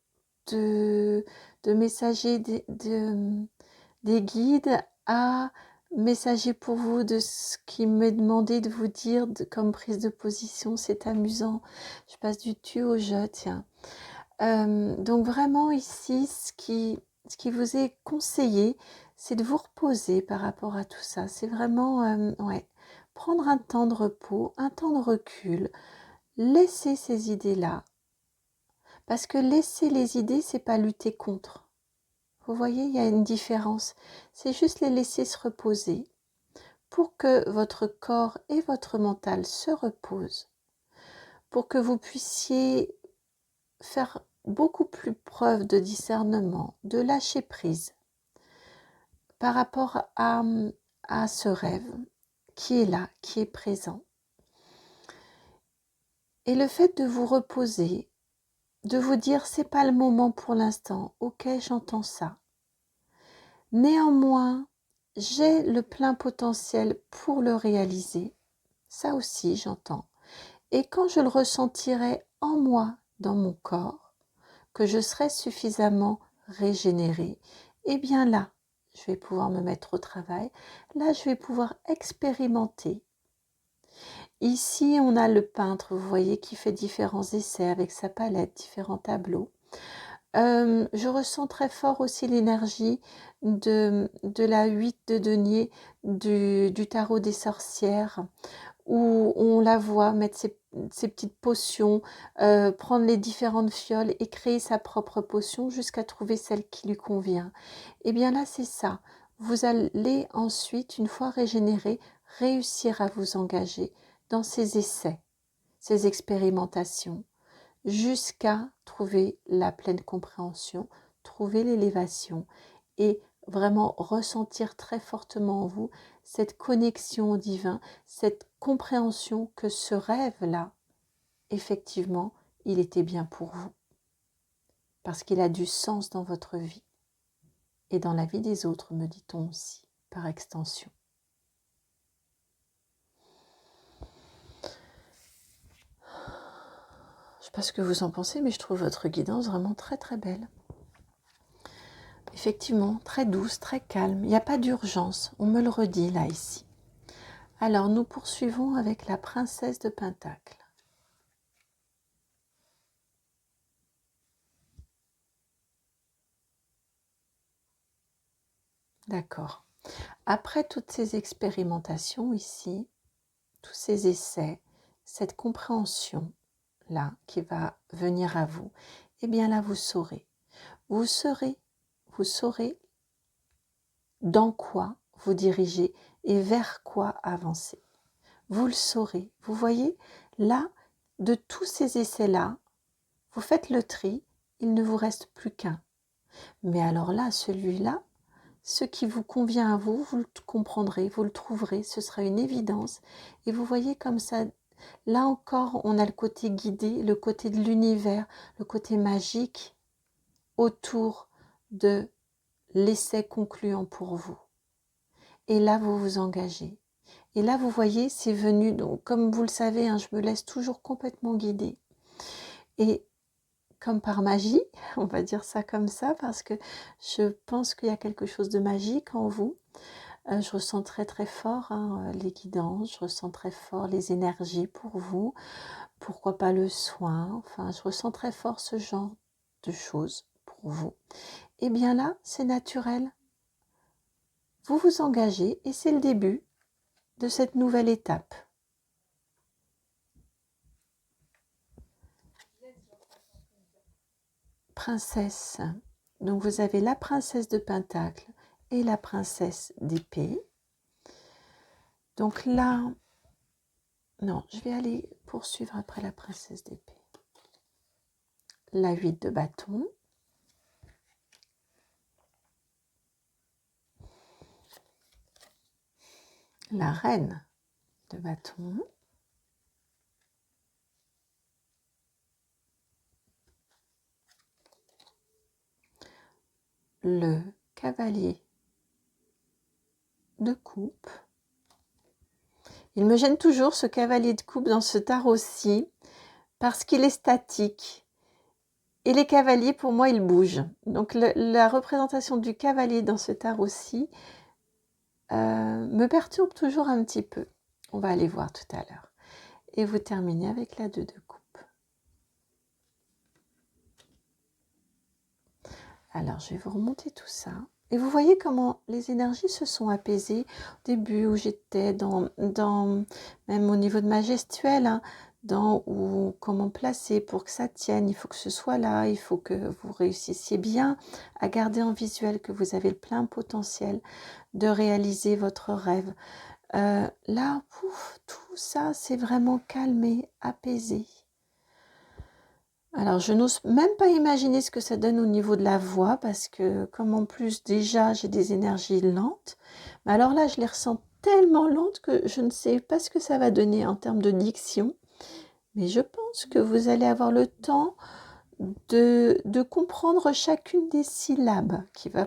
messager des guides à messager pour vous de ce qui m'est demandé de vous dire comme prise de position. C'est amusant. Je passe du tu au je, tiens. Donc vraiment ici, ce qui vous est conseillé, c'est de vous reposer par rapport à tout ça. C'est vraiment, prendre un temps de repos, un temps de recul, laisser ces idées-là. Parce que laisser les idées, c'est pas lutter contre. Vous voyez, il y a une différence. C'est juste les laisser se reposer pour que votre corps et votre mental se reposent, pour que vous puissiez faire beaucoup plus preuve de discernement, de lâcher prise par rapport à ce rêve qui est là, qui est présent. Et le fait de vous reposer, de vous dire c'est pas le moment pour l'instant, ok, j'entends ça. Néanmoins, j'ai le plein potentiel pour le réaliser, ça aussi j'entends. Et quand je le ressentirai en moi, dans mon corps, que je serai suffisamment régénérée, eh bien là, je vais pouvoir me mettre au travail, là je vais pouvoir expérimenter. Ici, on a le peintre, vous voyez, qui fait différents essais avec sa palette, différents tableaux. Je ressens très fort aussi l'énergie de la 8 de denier du tarot des sorcières, où on la voit mettre ses petites potions, prendre les différentes fioles et créer sa propre potion jusqu'à trouver celle qui lui convient. Et bien là, c'est ça. Vous allez ensuite, une fois régénéré, réussir à vous engager dans ces essais, ces expérimentations, jusqu'à trouver la pleine compréhension, trouver l'élévation et vraiment ressentir très fortement en vous cette connexion au divin, cette compréhension que ce rêve-là, effectivement, il était bien pour vous. Parce qu'il a du sens dans votre vie et dans la vie des autres, me dit-on aussi, par extension. pas ce que vous en pensez, mais je trouve votre guidance vraiment très très belle. Effectivement, très douce, très calme. Il n'y a pas d'urgence. On me le redit là, ici. Alors, nous poursuivons avec la princesse de Pentacle. D'accord. Après toutes ces expérimentations ici, tous ces essais, cette compréhension-là qui va venir à vous, eh bien là, vous saurez. Vous saurez dans quoi vous dirigez et vers quoi avancer. Vous le saurez. Vous voyez, là, de tous ces essais-là, vous faites le tri, il ne vous reste plus qu'un. Mais alors là, celui-là, ce qui vous convient à vous, vous le comprendrez, vous le trouverez, ce sera une évidence. Et vous voyez comme ça, là encore, on a le côté guidé, le côté de l'univers, le côté magique autour de l'essai concluant pour vous. Et là, vous vous engagez. Et là, vous voyez, c'est venu, donc, comme vous le savez, hein, je me laisse toujours complètement guider. Et comme par magie, on va dire ça comme ça, parce que je pense qu'il y a quelque chose de magique en vous. Je ressens très très fort les guidances, je ressens très fort les énergies pour vous, pourquoi pas le soin, enfin je ressens très fort ce genre de choses pour vous. Et bien là, c'est naturel. Vous vous engagez et c'est le début de cette nouvelle étape. Princesse. Donc vous avez la princesse de Pentacle et la princesse d'épée. Donc là, non, je vais aller poursuivre après la princesse d'épée. La 8 de bâton. La reine de bâton. Le cavalier de coupe. Il me gêne toujours ce cavalier de coupe dans ce tarot-ci parce qu'il est statique. Et les cavaliers, pour moi, ils bougent. Donc la représentation du cavalier dans ce tarot-ci me perturbe toujours un petit peu. On va aller voir tout à l'heure. Et vous terminez avec la 2 de coupe. Alors, je vais vous remonter tout ça. Et vous voyez comment les énergies se sont apaisées au début où j'étais même au niveau de ma gestuelle, hein, comment placer pour que ça tienne, il faut que ce soit là, il faut que vous réussissiez bien à garder en visuel que vous avez le plein potentiel de réaliser votre rêve. Là, tout ça, c'est vraiment calmé, apaisé. Alors, je n'ose même pas imaginer ce que ça donne au niveau de la voix, parce que comme en plus déjà j'ai des énergies lentes, mais alors là je les ressens tellement lentes que je ne sais pas ce que ça va donner en termes de diction, mais je pense que vous allez avoir le temps de comprendre chacune des syllabes qui vous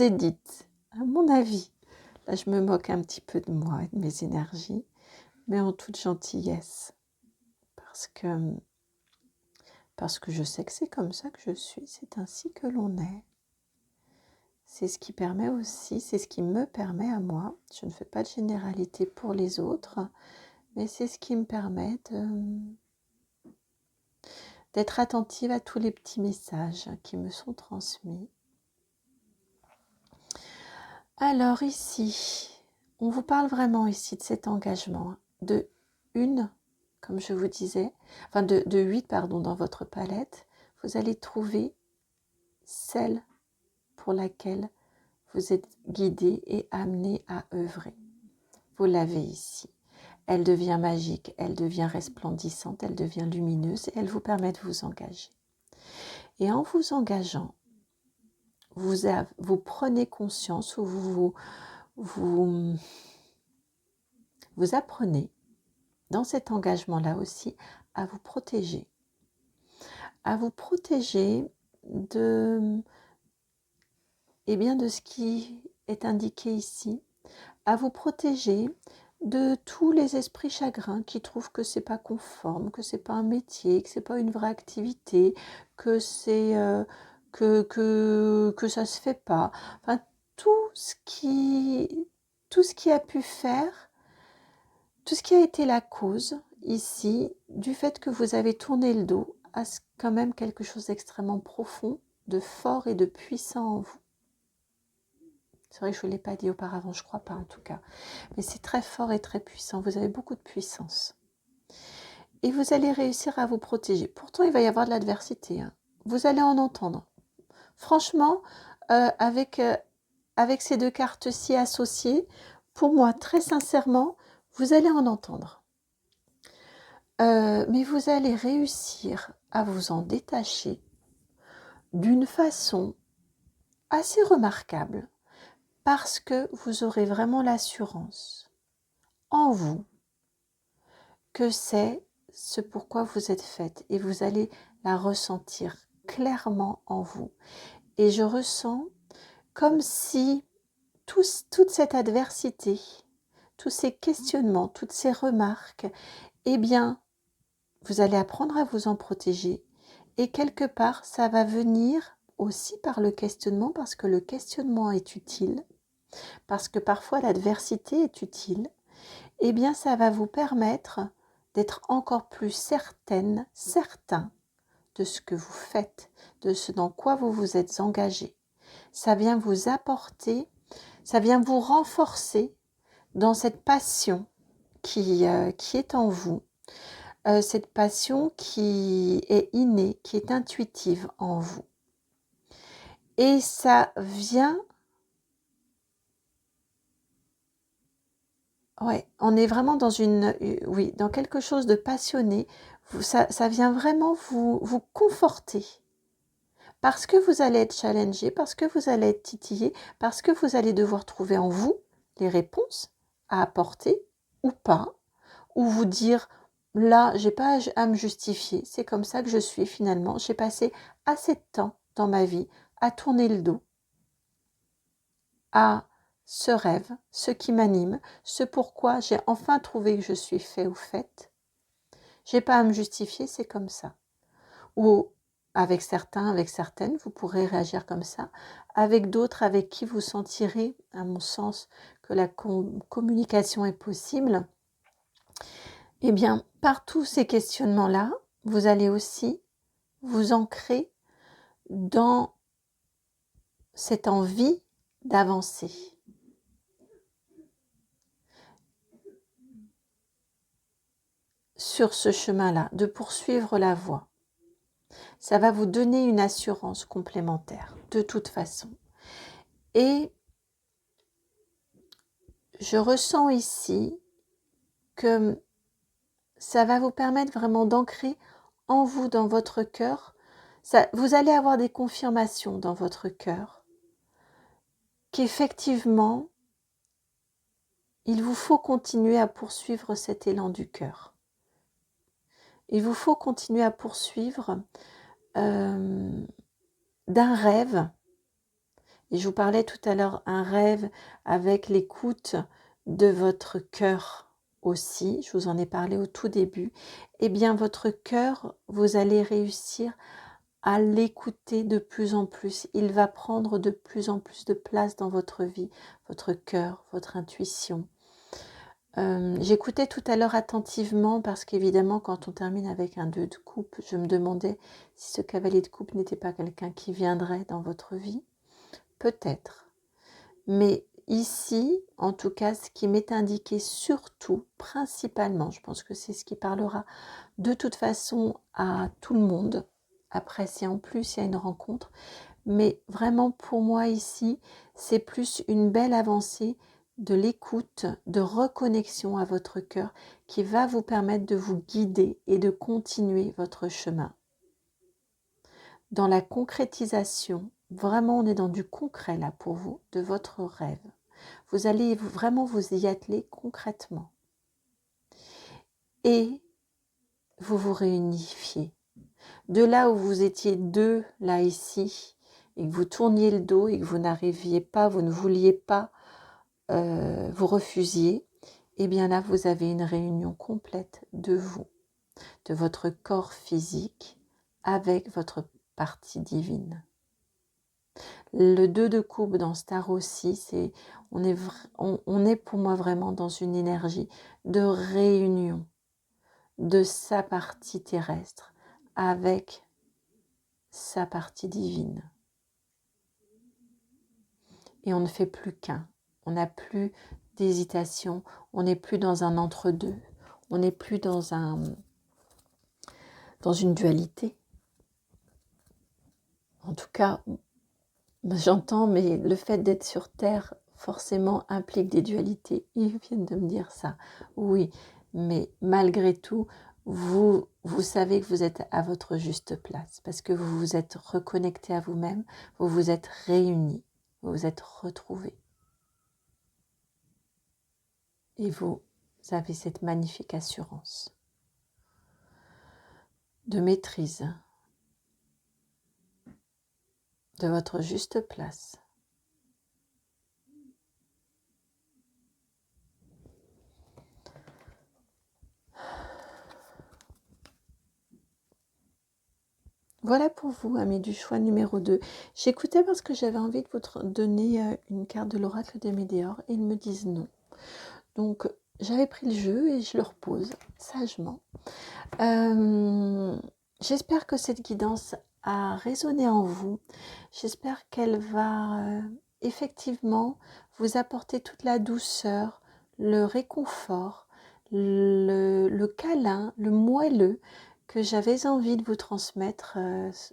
est dite, à mon avis. Là je me moque un petit peu de moi et de mes énergies, mais en toute gentillesse, parce que je sais que c'est comme ça que je suis, c'est ainsi que l'on est. C'est ce qui permet aussi, c'est ce qui me permet à moi, je ne fais pas de généralité pour les autres, mais c'est ce qui me permet d'être attentive à tous les petits messages qui me sont transmis. Alors ici, on vous parle vraiment ici de cet engagement, de comme je vous disais, enfin de 8 pardon, dans votre palette, vous allez trouver celle pour laquelle vous êtes guidé et amené à œuvrer. Vous l'avez ici. Elle devient magique, elle devient resplendissante, elle devient lumineuse et elle vous permet de vous engager. Et en vous engageant, vous prenez conscience ou vous apprenez dans cet engagement-là aussi à vous protéger. À vous protéger de ce qui est indiqué ici, à vous protéger de tous les esprits chagrins qui trouvent que c'est pas conforme, que c'est pas un métier, que c'est pas une vraie activité, que c'est que ça se fait pas. Enfin, tout ce qui tout ce qui a pu faire, tout ce qui a été la cause ici du fait que vous avez tourné le dos à quand même quelque chose d'extrêmement profond, de fort et de puissant en vous. C'est vrai que je ne l'ai pas dit auparavant, je crois pas en tout cas. Mais c'est très fort et très puissant. Vous avez beaucoup de puissance. Et vous allez réussir à vous protéger. Pourtant, il va y avoir de l'adversité. Hein. Vous allez en entendre. Franchement, avec ces deux cartes-ci associées, pour moi, très sincèrement, vous allez en entendre. Mais vous allez réussir à vous en détacher d'une façon assez remarquable parce que vous aurez vraiment l'assurance en vous que c'est ce pourquoi vous êtes faite et vous allez la ressentir clairement en vous. Et je ressens comme si toute cette adversité, tous ces questionnements, toutes ces remarques, eh bien, vous allez apprendre à vous en protéger et quelque part, ça va venir aussi par le questionnement parce que le questionnement est utile, parce que parfois l'adversité est utile, eh bien, ça va vous permettre d'être encore plus certaine, certain de ce que vous faites, de ce dans quoi vous vous êtes engagé. Ça vient vous apporter, ça vient vous renforcer dans cette passion qui est en vous, cette passion qui est innée, qui est intuitive en vous. Et ça vient, ouais, on est vraiment dans oui, dans quelque chose de passionné. Ça vient vraiment vous conforter. Parce que vous allez être challengé, parce que vous allez être titillé, parce que vous allez devoir trouver en vous les réponses à apporter ou pas, ou vous dire là, j'ai pas à me justifier, c'est comme ça que je suis finalement. J'ai passé assez de temps dans ma vie à tourner le dos à ce rêve, ce qui m'anime, ce pourquoi j'ai enfin trouvé que je suis fait ou faite. J'ai pas à me justifier, c'est comme ça. Ou avec certains, avec certaines, vous pourrez réagir comme ça. Avec d'autres, avec qui vous sentirez, à mon sens, que la communication est possible, eh bien, par tous ces questionnements-là, vous allez aussi vous ancrer dans cette envie d'avancer. Sur ce chemin-là, de poursuivre la voie. Ça va vous donner une assurance complémentaire, de toute façon. Et je ressens ici que ça va vous permettre vraiment d'ancrer en vous, dans votre cœur. Vous allez avoir des confirmations dans votre cœur qu'effectivement, il vous faut continuer à poursuivre cet élan du cœur. Il vous faut continuer à poursuivre d'un rêve. Et je vous parlais tout à l'heure, un rêve avec l'écoute de votre cœur aussi. Je vous en ai parlé au tout début. Eh bien, votre cœur, vous allez réussir à l'écouter de plus en plus. Il va prendre de plus en plus de place dans votre vie, votre cœur, votre intuition. J'écoutais tout à l'heure attentivement parce qu'évidemment quand on termine avec un 2 de coupe, je me demandais si ce cavalier de coupe n'était pas quelqu'un qui viendrait dans votre vie. Peut-être. Mais ici, en tout cas, ce qui m'est indiqué surtout, principalement, je pense que c'est ce qui parlera de toute façon à tout le monde. Après, si en plus il y a une rencontre, mais vraiment pour moi ici, c'est plus une belle avancée de l'écoute, de reconnexion à votre cœur qui va vous permettre de vous guider et de continuer votre chemin. Dans la concrétisation, vraiment on est dans du concret là pour vous, de votre rêve. Vous allez vraiment vous y atteler concrètement. Et vous vous réunifiez. De là où vous étiez deux, là ici, et que vous tourniez le dos et que vous n'arriviez pas, vous ne vouliez pas, vous refusiez, et bien là, vous avez une réunion complète de vous, de votre corps physique avec votre partie divine. Le 2 de coupe dans Star aussi, on est pour moi vraiment dans une énergie de réunion de sa partie terrestre avec sa partie divine. Et on ne fait plus qu'un. On n'a plus d'hésitation, on n'est plus dans un entre-deux, on n'est plus dans une dualité. En tout cas, j'entends, mais le fait d'être sur Terre, forcément, implique des dualités. Ils viennent de me dire ça. Oui, mais malgré tout, vous savez que vous êtes à votre juste place, parce que vous vous êtes reconnecté à vous-même, vous vous êtes réunis, vous vous êtes retrouvés. Et vous avez cette magnifique assurance de maîtrise de votre juste place. Voilà pour vous, amis du choix numéro 2. J'écoutais parce que j'avais envie de vous donner une carte de l'oracle des Médéors et ils me disent non. Donc, j'avais pris le jeu et je le repose sagement. J'espère que cette guidance a résonné en vous. J'espère qu'elle va effectivement vous apporter toute la douceur, le réconfort, le câlin, le moelleux que j'avais envie de vous transmettre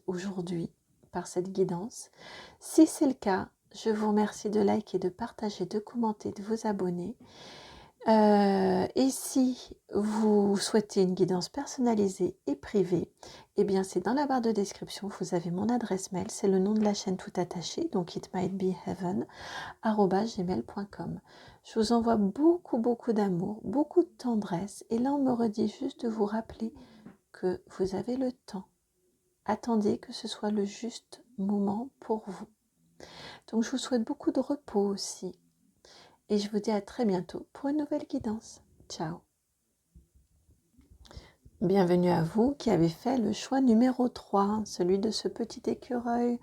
aujourd'hui par cette guidance. Si c'est le cas, je vous remercie de liker, de partager, de commenter, de vous abonner. Et si vous souhaitez une guidance personnalisée et privée, eh bien c'est dans la barre de description, vous avez mon adresse mail, c'est le nom de la chaîne tout attaché, donc itmightbeheaven@gmail.com. Je vous envoie beaucoup d'amour, beaucoup de tendresse, et là on me redit juste de vous rappeler que vous avez le temps. Attendez que ce soit le juste moment pour vous. Donc je vous souhaite beaucoup de repos aussi. Et je vous dis à très bientôt pour une nouvelle guidance. Ciao. Bienvenue à vous qui avez fait le choix numéro 3, celui de ce petit écureuil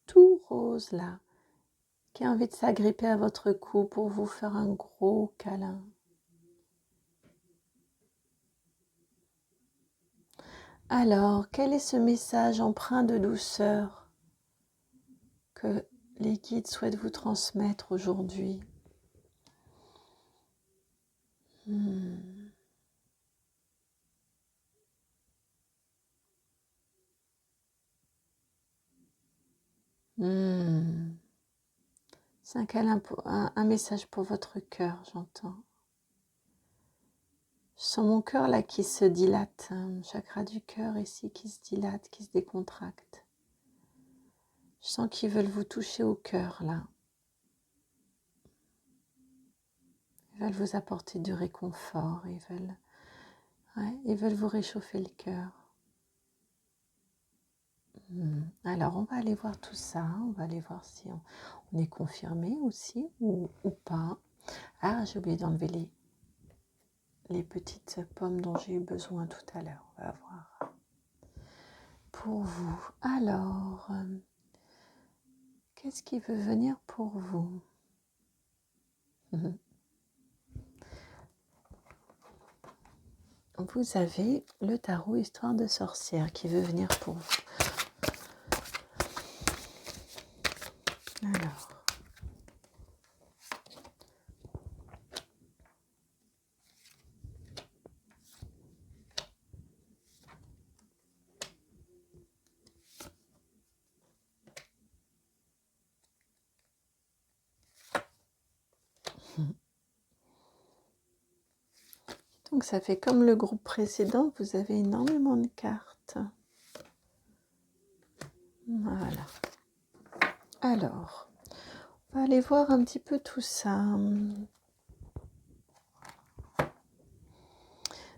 tout rose là, qui a envie de s'agripper à votre cou pour vous faire un gros câlin. Alors, quel est ce message empreint de douceur que les guides souhaitent vous transmettre aujourd'hui? C'est un câlin, un message pour votre cœur, j'entends. Je sens mon cœur là qui se dilate, le chakra du cœur ici qui se dilate, qui se décontracte. Je sens qu'ils veulent vous toucher au cœur là. Ils veulent vous apporter du réconfort, ils veulent vous réchauffer le cœur. Alors on va aller voir tout ça, on va aller voir si on est confirmé aussi ou pas. Ah, j'ai oublié d'enlever les petites pommes dont j'ai eu besoin tout à l'heure. On va voir. Pour vous, alors, qu'est-ce qui veut venir pour vous? Vous avez le tarot Histoire de sorcière qui veut venir pour vous. Alors. Donc ça fait comme le groupe précédent, vous avez énormément de cartes. Voilà. Alors, on va aller voir un petit peu tout ça.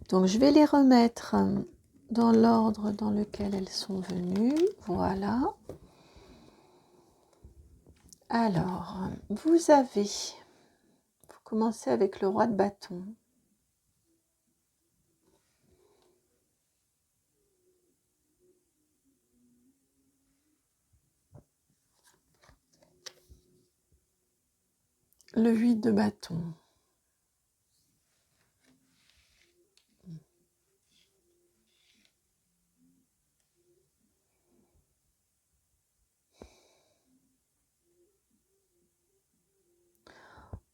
Donc je vais les remettre dans l'ordre dans lequel elles sont venues. Voilà. Alors, vous commencer avec le roi de bâton. Le 8 de bâton.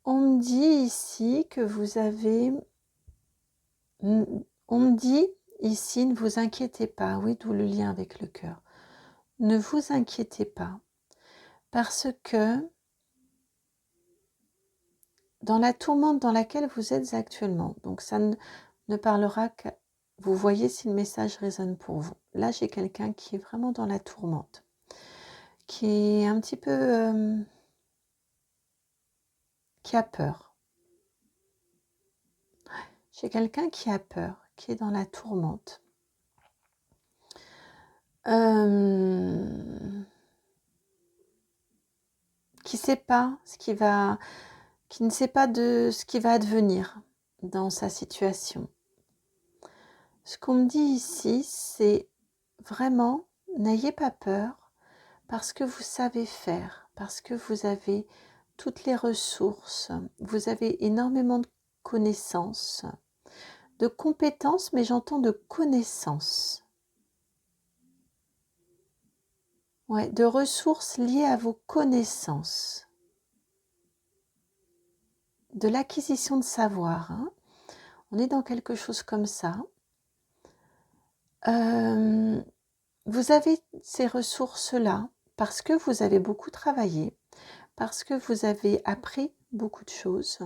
On me dit ici que vous avez... On me dit ici, ne vous inquiétez pas. Oui, d'où le lien avec le cœur. Ne vous inquiétez pas. Parce que dans la tourmente dans laquelle vous êtes actuellement, donc ça ne parlera que... Vous voyez si le message résonne pour vous. Là, j'ai quelqu'un qui est vraiment dans la tourmente, qui est un petit peu... qui a peur. J'ai quelqu'un qui a peur, qui est dans la tourmente. Qui sait pas ce qui va... qui ne sait pas de ce qui va advenir dans sa situation. Ce qu'on me dit ici, c'est vraiment, n'ayez pas peur, parce que vous savez faire, parce que vous avez toutes les ressources, vous avez énormément de connaissances, de compétences, mais j'entends de connaissances. Ouais, de ressources liées à vos connaissances. De l'acquisition de savoir. Hein. On est dans quelque chose comme ça. Vous avez ces ressources-là parce que vous avez beaucoup travaillé, parce que vous avez appris beaucoup de choses.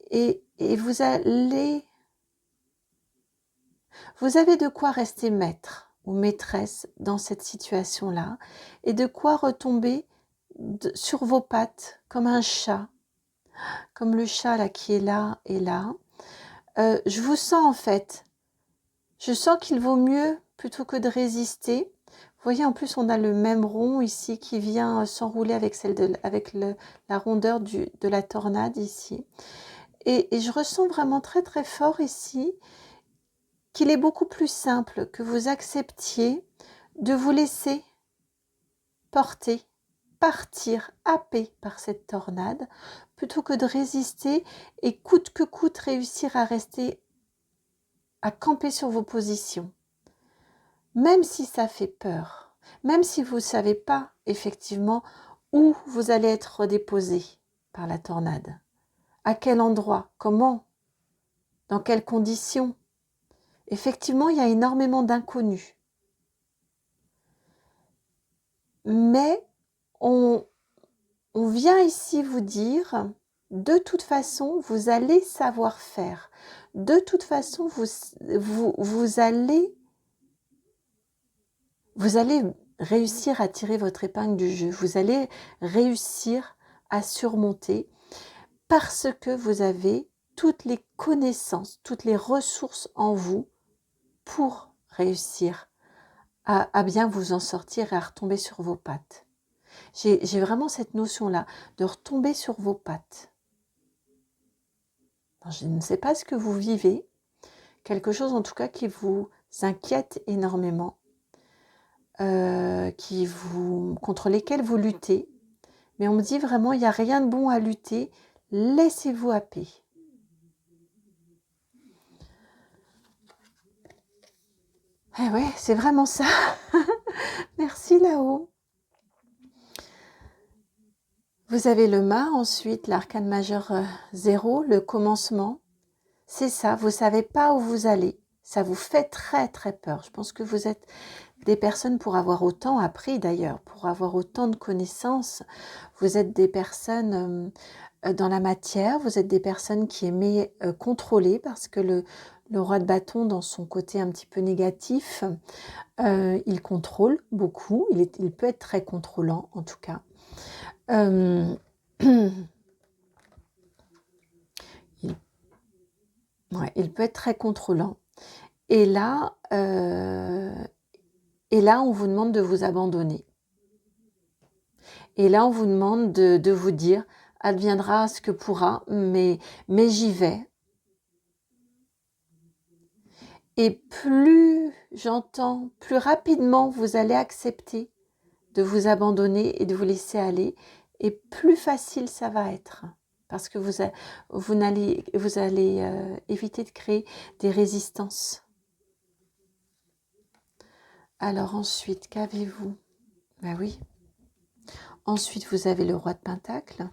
Et vous avez de quoi rester maître ou maîtresse dans cette situation-là et de quoi retomber sur vos pattes comme un chat, comme le chat là qui est là et là. Je vous sens en fait, je sens qu'il vaut mieux plutôt que de résister. Vous voyez, en plus, on a le même rond ici qui vient s'enrouler avec, la rondeur de la tornade ici. Et je ressens vraiment très très fort ici qu'il est beaucoup plus simple que vous acceptiez de vous laisser porter, partir, happer par cette tornade, plutôt que de résister et coûte que coûte réussir à rester, à camper sur vos positions. Même si ça fait peur, même si vous ne savez pas effectivement où vous allez être déposé par la tornade, à quel endroit, comment, dans quelles conditions. Effectivement, il y a énormément d'inconnus. Mais on vient ici vous dire, de toute façon, vous allez savoir faire. De toute façon, vous allez réussir à tirer votre épingle du jeu. Vous allez réussir à surmonter parce que vous avez toutes les connaissances, toutes les ressources en vous pour réussir à bien vous en sortir et à retomber sur vos pattes. J'ai vraiment cette notion-là, de retomber sur vos pattes. Je ne sais pas ce que vous vivez, quelque chose en tout cas qui vous inquiète énormément, contre lesquels vous luttez, mais on me dit vraiment, il n'y a rien de bon à lutter, laissez-vous happer. Eh ouais, c'est vraiment ça. Merci là-haut. Vous avez le mât, ensuite l'arcane majeur 0, le commencement. C'est ça, vous ne savez pas où vous allez. Ça vous fait très très peur. Je pense que vous êtes des personnes, pour avoir autant appris d'ailleurs, pour avoir autant de connaissances, vous êtes des personnes dans la matière, vous êtes des personnes qui aimaient contrôler, parce que le roi de bâton, dans son côté un petit peu négatif, il contrôle beaucoup, il peut être très contrôlant en tout cas. Il peut être très contrôlant. Et là, on vous demande de vous abandonner. Et là, on vous demande de vous dire, adviendra ce que pourra, mais j'y vais. Et plus j'entends, plus rapidement vous allez accepter de vous abandonner et de vous laisser aller, et plus facile ça va être. Parce que vous allez éviter de créer des résistances. Alors ensuite, qu'avez-vous? Ben oui. Ensuite, vous avez le roi de Pentacle.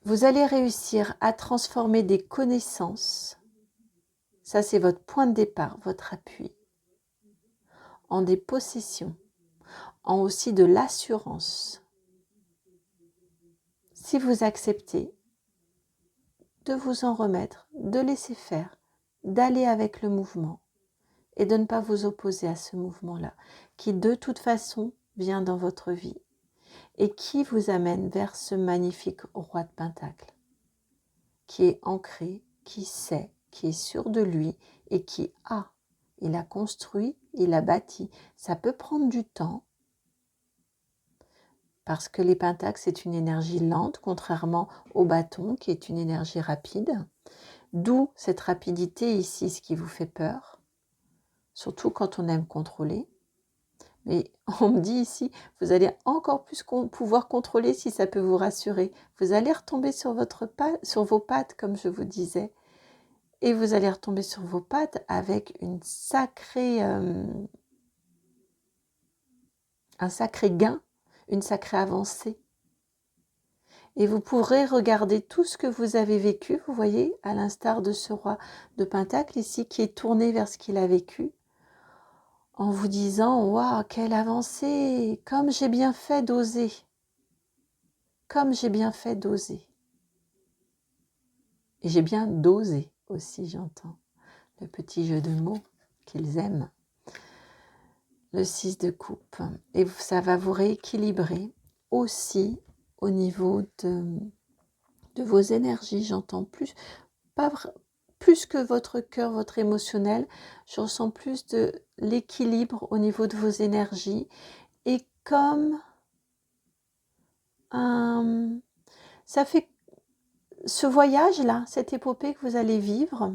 Vous allez réussir à transformer des connaissances, ça c'est votre point de départ, votre appui, en des possessions, en aussi de l'assurance. Si vous acceptez de vous en remettre, de laisser faire, d'aller avec le mouvement et de ne pas vous opposer à ce mouvement-là, qui de toute façon vient dans votre vie et qui vous amène vers ce magnifique roi de Pentacle, qui est ancré, qui sait, qui est sûr de lui et qui a. Il a construit, il a bâti. Ça peut prendre du temps parce que les pentacles, c'est une énergie lente, contrairement au bâton qui est une énergie rapide. D'où cette rapidité ici, ce qui vous fait peur, surtout quand on aime contrôler. Mais on me dit ici, vous allez encore plus pouvoir contrôler si ça peut vous rassurer. Vous allez retomber sur vos pattes, comme je vous disais. Et vous allez retomber sur vos pattes avec un sacré gain, une sacrée avancée. Et vous pourrez regarder tout ce que vous avez vécu, vous voyez, à l'instar de ce roi de Pentacle ici, qui est tourné vers ce qu'il a vécu, en vous disant « Waouh, quelle avancée! Comme j'ai bien fait d'oser! Comme j'ai bien fait d'oser !» Et j'ai bien dosé aussi, j'entends, le petit jeu de mots qu'ils aiment. Le 6 de coupe. Et ça va vous rééquilibrer aussi au niveau de vos énergies, j'entends plus, plus que votre cœur, votre émotionnel, je ressens plus de l'équilibre au niveau de vos énergies et comme ça fait ce voyage-là, cette épopée que vous allez vivre,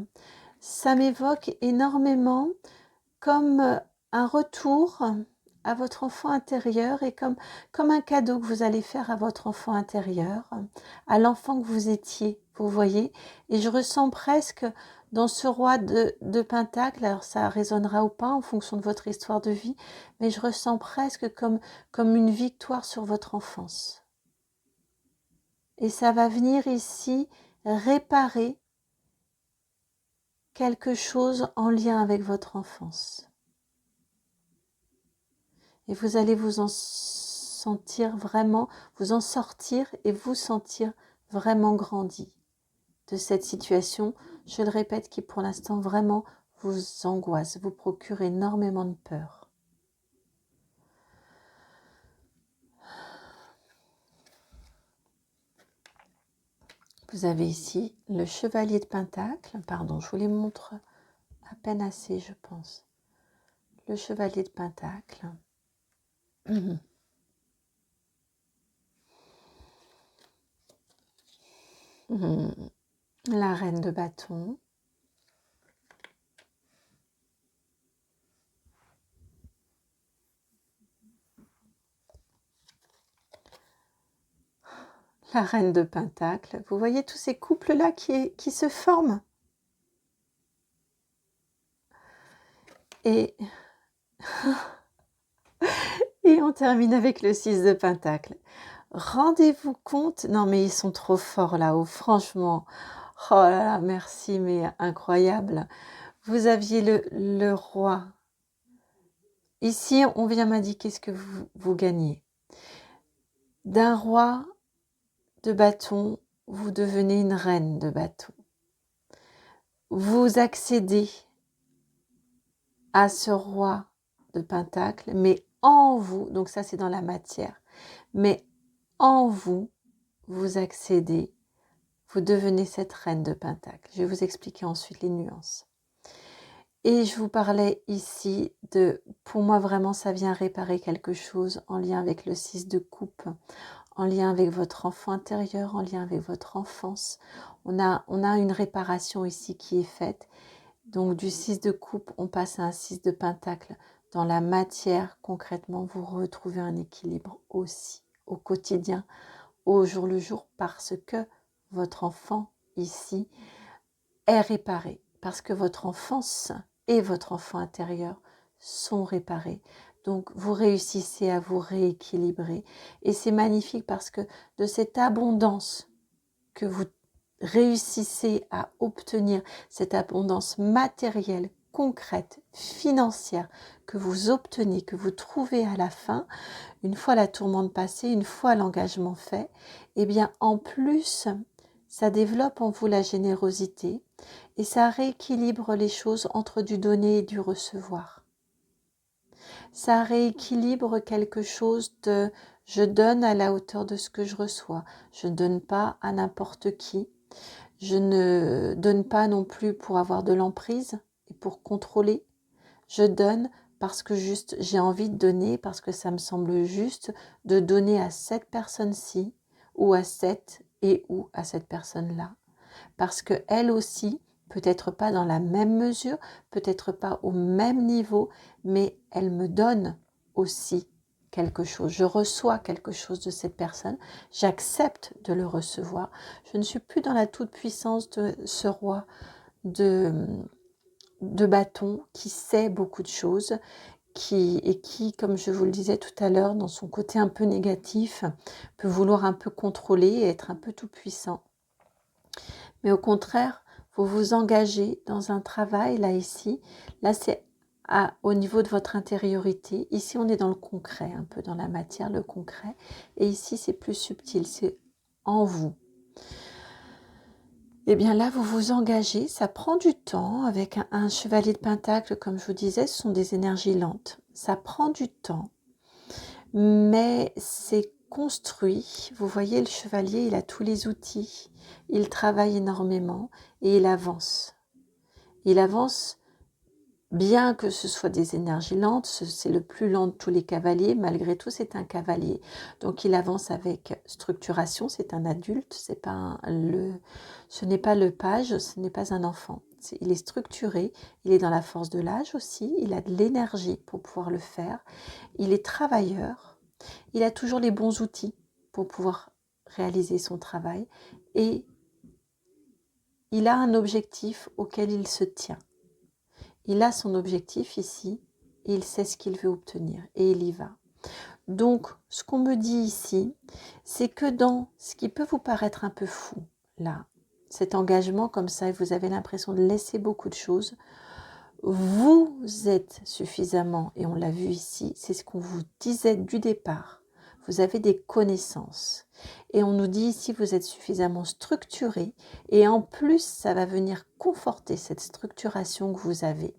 ça m'évoque énormément comme un retour à votre enfant intérieur et comme un cadeau que vous allez faire à votre enfant intérieur, à l'enfant que vous étiez, vous voyez. Et je ressens presque dans ce roi de Pentacle, alors ça résonnera ou pas en fonction de votre histoire de vie, mais je ressens presque comme une victoire sur votre enfance. Et ça va venir ici réparer quelque chose en lien avec votre enfance. Et vous allez vous en sentir vraiment, vous en sortir et vous sentir vraiment grandi de cette situation, je le répète, qui pour l'instant vraiment vous angoisse, vous procure énormément de peur. Vous avez ici le chevalier de Pentacle, pardon, je vous les montre à peine assez, je pense. Le chevalier de Pentacle. La reine de bâton. La reine de Pentacle. Vous voyez tous ces couples-là qui se forment. Et on termine avec le 6 de Pentacle. Rendez-vous compte, non mais ils sont trop forts là-haut, franchement. Oh là là, merci, mais incroyable. Vous aviez le roi. Ici, on vient m'indiquer ce que vous gagnez. D'un roi de bâton, vous devenez une reine de bâton. Vous accédez à ce roi de Pentacle, mais en vous, donc ça c'est dans la matière, mais en vous, vous accédez, vous devenez cette reine de Pentacle. Je vais vous expliquer ensuite les nuances. Et je vous parlais ici de, pour moi vraiment ça vient réparer quelque chose en lien avec le 6 de coupe, en lien avec votre enfant intérieur, en lien avec votre enfance. On a une réparation ici qui est faite. Donc du 6 de coupe, on passe à un 6 de pentacle. Dans la matière, concrètement, vous retrouvez un équilibre aussi au quotidien, au jour le jour, parce que votre enfant ici est réparé, parce que votre enfance et votre enfant intérieur sont réparés. Donc vous réussissez à vous rééquilibrer et c'est magnifique parce que de cette abondance que vous réussissez à obtenir, cette abondance matérielle, concrète, financière que vous obtenez, que vous trouvez à la fin, une fois la tourmente passée, une fois l'engagement fait, eh bien en plus, ça développe en vous la générosité et ça rééquilibre les choses entre du donner et du recevoir. Ça rééquilibre quelque chose de je donne à la hauteur de ce que je reçois. Je ne donne pas à n'importe qui. Je ne donne pas non plus pour avoir de l'emprise et pour contrôler. Je donne parce que juste j'ai envie de donner, parce que ça me semble juste de donner à cette personne-ci ou à cette et ou à cette personne-là. Parce qu'elle aussi, peut-être pas dans la même mesure, peut-être pas au même niveau, mais elle me donne aussi quelque chose. Je reçois quelque chose de cette personne, j'accepte de le recevoir. Je ne suis plus dans la toute-puissance de ce roi de bâton qui sait beaucoup de choses, qui, comme je vous le disais tout à l'heure, dans son côté un peu négatif, peut vouloir un peu contrôler et être un peu tout-puissant. Mais au contraire, vous vous engagez dans un travail, là, ici. Là, c'est au niveau de votre intériorité. Ici, on est dans le concret, un peu dans la matière, le concret. Et ici, c'est plus subtil, c'est en vous. Et bien là, vous vous engagez, ça prend du temps. Avec un chevalier de pentacle, comme je vous disais, ce sont des énergies lentes. Ça prend du temps, mais c'est construit. Vous voyez, le chevalier, il a tous les outils. Il travaille énormément et il avance. Il avance, bien que ce soit des énergies lentes, c'est le plus lent de tous les cavaliers, malgré tout c'est un cavalier. Donc il avance avec structuration, c'est un adulte, ce n'est pas le page, ce n'est pas un enfant. Il est structuré, il est dans la force de l'âge aussi, il a de l'énergie pour pouvoir le faire, il est travailleur, il a toujours les bons outils pour pouvoir réaliser son travail et il a un objectif auquel il se tient. Il a son objectif ici et il sait ce qu'il veut obtenir et il y va. Donc, ce qu'on me dit ici, c'est que dans ce qui peut vous paraître un peu fou, là, cet engagement comme ça, et vous avez l'impression de laisser beaucoup de choses, vous êtes suffisamment, et on l'a vu ici, c'est ce qu'on vous disait du départ, vous avez des connaissances. Et on nous dit ici, vous êtes suffisamment structuré, et en plus, ça va venir conforter cette structuration que vous avez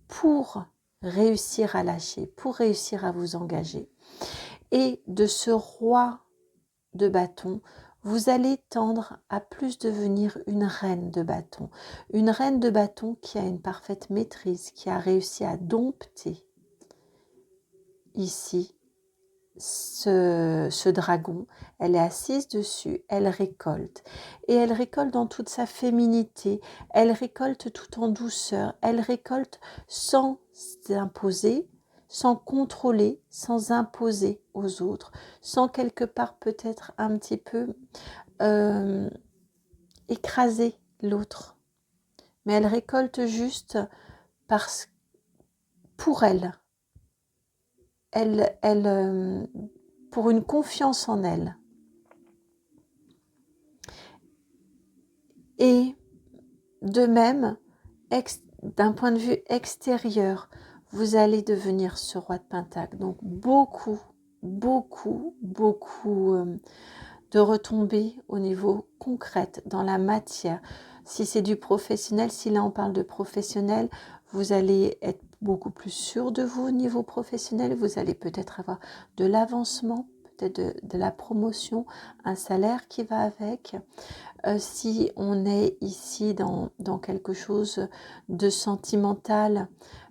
pour réussir à lâcher, pour réussir à vous engager. Et de ce roi de bâton, vous allez tendre à plus devenir une reine de bâton. Une reine de bâton qui a une parfaite maîtrise, qui a réussi à dompter ici ce dragon. Elle est assise dessus, elle récolte. Et elle récolte dans toute sa féminité, elle récolte tout en douceur, elle récolte sans imposer, sans contrôler, sans imposer aux autres, sans quelque part peut-être un petit peu écraser l'autre. Mais elle récolte juste parce pour elle, pour une confiance en elle. Et de même, d'un point de vue extérieur, vous allez devenir ce roi de Pentacle. Donc beaucoup de retombées au niveau concret, dans la matière. Si c'est du professionnel, si là on parle de professionnel, vous allez être beaucoup plus sûr de vous au niveau professionnel. Vous allez peut-être avoir de l'avancement, peut-être de la promotion, un salaire qui va avec. Si on est ici dans quelque chose de sentimental,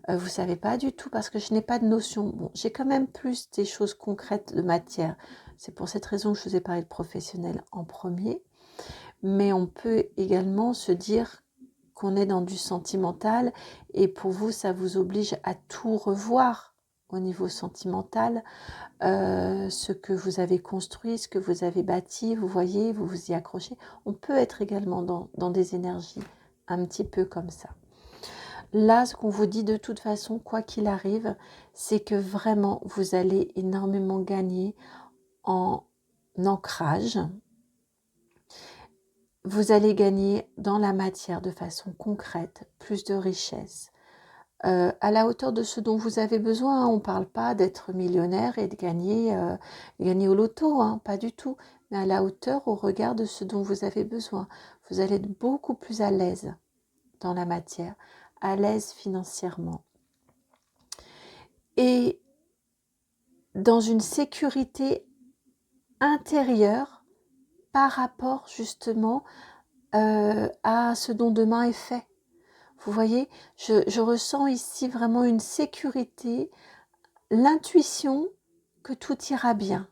vous savez pas du tout parce que je n'ai pas de notion. Bon, j'ai quand même plus des choses concrètes de matière. C'est pour cette raison que je vous ai parlé de professionnel en premier. Mais on peut également se dire qu'on est dans du sentimental et pour vous, ça vous oblige à tout revoir au niveau sentimental, ce que vous avez construit, ce que vous avez bâti, vous voyez, vous vous y accrochez. On peut être également dans des énergies un petit peu comme ça. Là, ce qu'on vous dit de toute façon, quoi qu'il arrive, c'est que vraiment, vous allez énormément gagner en ancrage. Vous allez gagner dans la matière de façon concrète, plus de richesse. À la hauteur de ce dont vous avez besoin, hein. On ne parle pas d'être millionnaire et de gagner au loto, hein, pas du tout, mais à la hauteur au regard de ce dont vous avez besoin. Vous allez être beaucoup plus à l'aise dans la matière, à l'aise financièrement. Et dans une sécurité intérieure par rapport justement à ce dont demain est fait. Vous voyez, je ressens ici vraiment une sécurité, l'intuition que tout ira bien.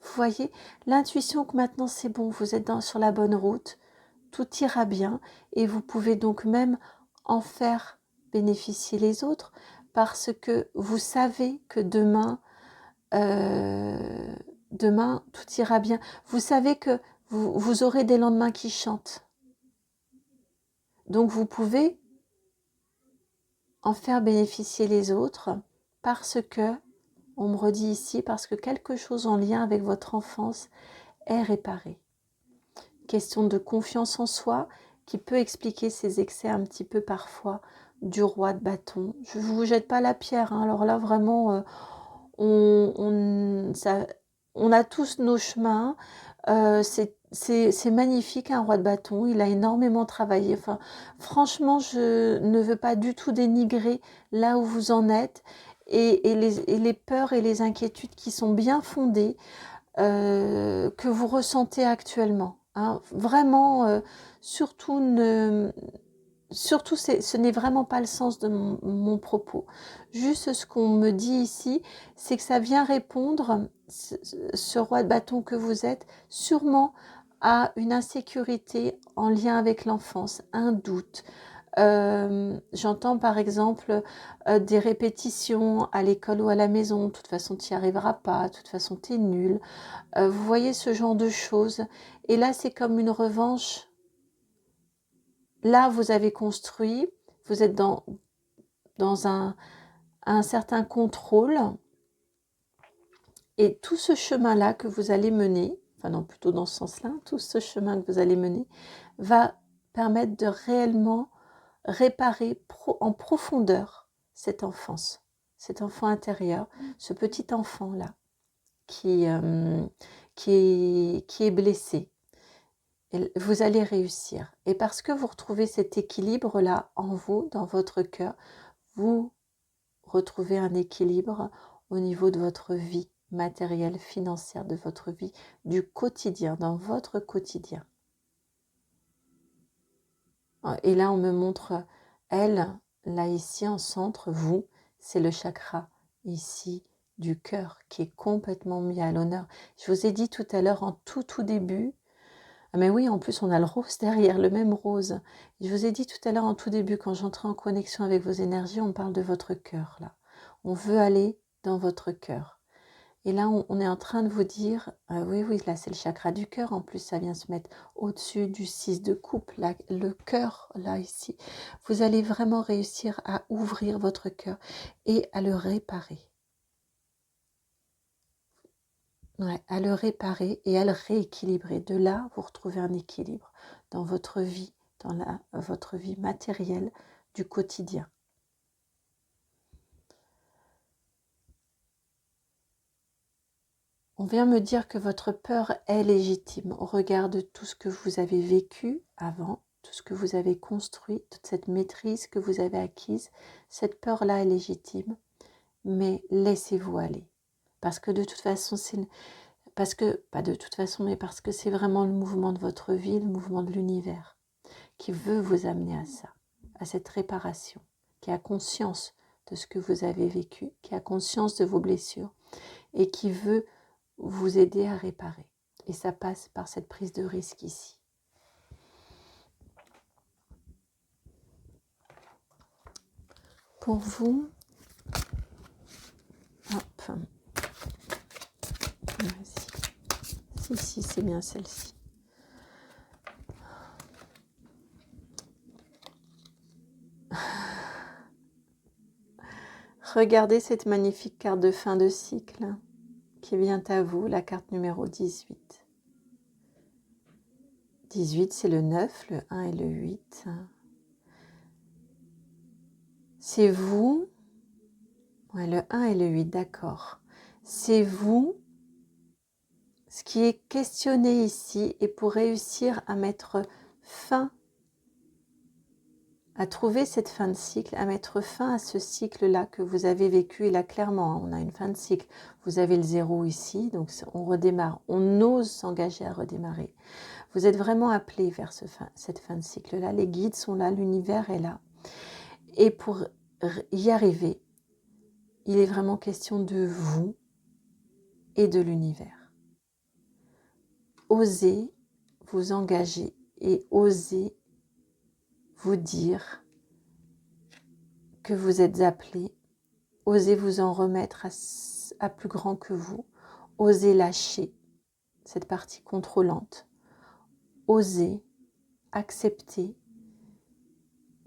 Vous voyez, l'intuition que maintenant c'est bon, vous êtes sur la bonne route, tout ira bien et vous pouvez donc même en faire bénéficier les autres parce que vous savez que demain tout ira bien. Vous savez que vous aurez des lendemains qui chantent. Donc vous pouvez en faire bénéficier les autres parce que, on me redit ici, parce que quelque chose en lien avec votre enfance est réparé. Question de confiance en soi qui peut expliquer ces excès un petit peu parfois du roi de bâton. Je ne vous jette pas la pierre, hein. Alors là vraiment, on a tous nos chemins. C'est magnifique un roi de bâton, il a énormément travaillé. Enfin, franchement, je ne veux pas du tout dénigrer là où vous en êtes et les peurs et les inquiétudes qui sont bien fondées que vous ressentez actuellement. Hein. Vraiment, surtout, ce n'est vraiment pas le sens de mon propos. Juste ce qu'on me dit ici, c'est que ça vient répondre, ce roi de bâton que vous êtes, sûrement à une insécurité en lien avec l'enfance, un doute. J'entends par exemple des répétitions à l'école ou à la maison. De toute façon, tu n'y arriveras pas. De toute façon, tu es nul. Vous voyez ce genre de choses. Et là, c'est comme une revanche. Là, vous avez construit, vous êtes dans un certain contrôle. Et tout ce chemin-là que vous allez mener, enfin non, plutôt dans ce sens-là, tout ce chemin que vous allez mener va permettre de réellement réparer en profondeur cette enfance, cet enfant intérieur, ce petit enfant-là qui est blessé. Et vous allez réussir. Et parce que vous retrouvez cet équilibre-là en vous, dans votre cœur, vous retrouvez un équilibre au niveau de votre vie matérielle, financière, de votre vie, du quotidien, dans votre quotidien. Et là, on me montre, elle, là ici en centre, vous, c'est le chakra ici du cœur qui est complètement mis à l'honneur. Je vous ai dit tout à l'heure en tout début, mais oui, en plus on a le rose derrière, le même rose. Je vous ai dit tout à l'heure en tout début, quand j'entrais en connexion avec vos énergies, on parle de votre cœur là. On veut aller dans votre cœur. Et là, on est en train de vous dire, oui, là c'est le chakra du cœur, en plus ça vient se mettre au-dessus du 6 de coupe, là, le cœur, là, ici. Vous allez vraiment réussir à ouvrir votre cœur et à le réparer. Ouais, à le réparer et à le rééquilibrer. De là, vous retrouvez un équilibre dans votre vie, votre vie matérielle du quotidien. On vient me dire que votre peur est légitime au regard de tout ce que vous avez vécu avant, tout ce que vous avez construit, toute cette maîtrise que vous avez acquise. Cette peur-là est légitime, mais laissez-vous aller. Parce que de toute façon, Parce que, pas de toute façon, mais parce que c'est vraiment le mouvement de votre vie, le mouvement de l'univers qui veut vous amener à ça, à cette réparation, qui a conscience de ce que vous avez vécu, qui a conscience de vos blessures et qui veut vous aider à réparer. Et ça passe par cette prise de risque ici. Pour vous, hop, si, c'est bien celle-ci. Regardez cette magnifique carte de fin de cycle qui vient à vous, la carte numéro 18. 18, c'est le 9, le 1 et le 8. C'est vous, ouais, le 1 et le 8, d'accord. C'est vous, ce qui est questionné ici, et pour réussir à mettre fin, à trouver cette fin de cycle, à mettre fin à ce cycle-là que vous avez vécu, et là clairement, hein, on a une fin de cycle. Vous avez le 0 ici, donc on redémarre, on ose s'engager à redémarrer. Vous êtes vraiment appelé vers cette fin de cycle-là, les guides sont là, l'univers est là. Et pour y arriver, il est vraiment question de vous et de l'univers. Osez vous engager et osez vous dire que vous êtes appelé. Osez vous en remettre à plus grand que vous. Osez lâcher cette partie contrôlante. Osez accepter,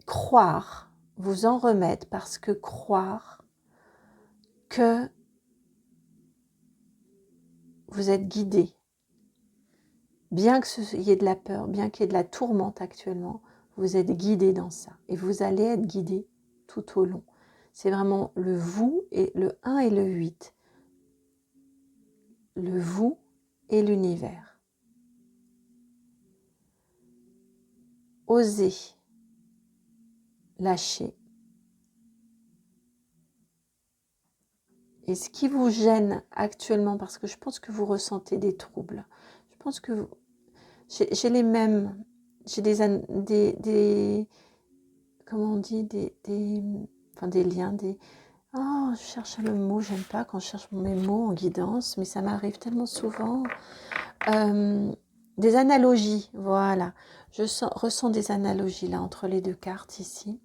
croire, vous en remettre, parce que croire que vous êtes guidé. Bien qu'il y ait de la peur, bien qu'il y ait de la tourmente actuellement, vous êtes guidé dans ça. Et vous allez être guidé tout au long. C'est vraiment le vous et le 1 et le 8. Le vous et l'univers. Osez lâcher. Et ce qui vous gêne actuellement, parce que je pense que vous ressentez des troubles, je pense que j'ai les mêmes, j'ai comment on dit, enfin des liens, oh, je cherche le mot, j'aime pas quand je cherche mes mots en guidance, mais ça m'arrive tellement souvent. Des analogies, voilà. Je ressens des analogies là entre les deux cartes ici.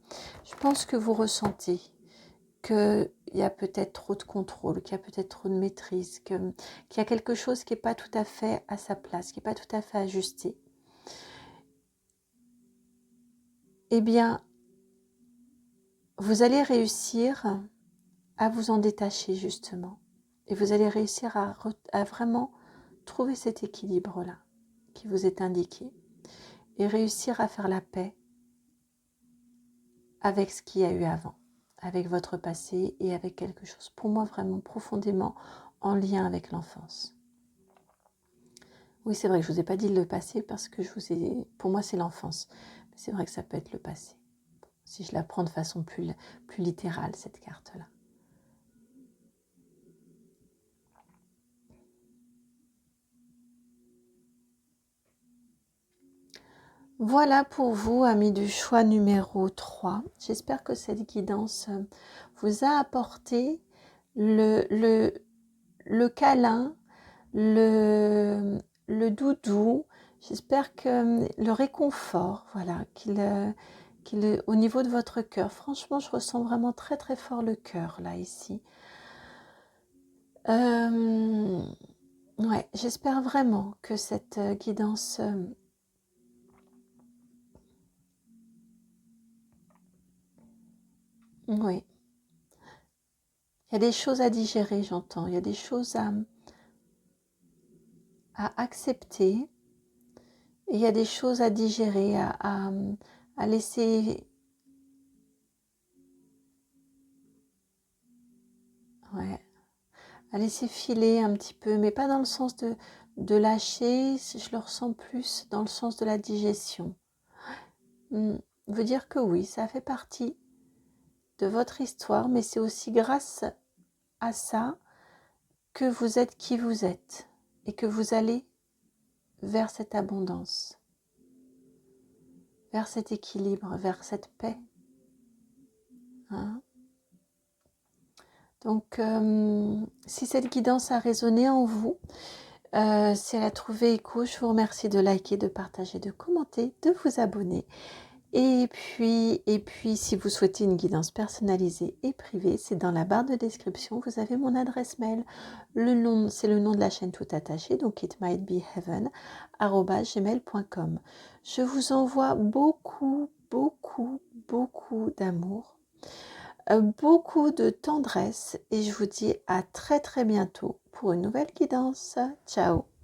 Je pense que vous ressentez qu'il y a peut-être trop de contrôle, qu'il y a peut-être trop de maîtrise, qu'il y a quelque chose qui n'est pas tout à fait à sa place, qui n'est pas tout à fait ajusté. Eh bien, vous allez réussir à vous en détacher justement. Et vous allez réussir à vraiment trouver cet équilibre-là qui vous est indiqué. Et réussir à faire la paix avec ce qu'il y a eu avant, avec votre passé et avec quelque chose, pour moi, vraiment profondément en lien avec l'enfance. Oui, c'est vrai que je ne vous ai pas dit le passé parce que pour moi, c'est l'enfance. Mais c'est vrai que ça peut être le passé. Si je la prends de façon plus littérale, cette carte-là. Voilà pour vous, amis du choix numéro 3. J'espère que cette guidance vous a apporté le câlin, le doudou. J'espère que le réconfort, voilà, au niveau de votre cœur. Franchement, je ressens vraiment très très fort le cœur là, ici. Ouais, j'espère vraiment que cette guidance oui. Il y a des choses à digérer, j'entends. Il y a des choses à accepter. Et il y a des choses à digérer, à laisser... Ouais. À laisser filer un petit peu, mais pas dans le sens de lâcher, je le ressens plus dans le sens de la digestion. Veut dire que oui, ça fait partie de votre histoire, mais c'est aussi grâce à ça que vous êtes qui vous êtes. et que vous allez vers cette abondance, vers cet équilibre, vers cette paix. Hein. Donc, si cette guidance a résonné en vous, si elle a trouvé écho, je vous remercie de liker, de partager, de commenter, de vous abonner. Et puis, si vous souhaitez une guidance personnalisée et privée, c'est dans la barre de description, vous avez mon adresse mail. C'est le nom de la chaîne tout attaché, donc itmightbeheaven@gmail.com. Je vous envoie beaucoup, beaucoup, beaucoup d'amour, beaucoup de tendresse et je vous dis à très très bientôt pour une nouvelle guidance. Ciao!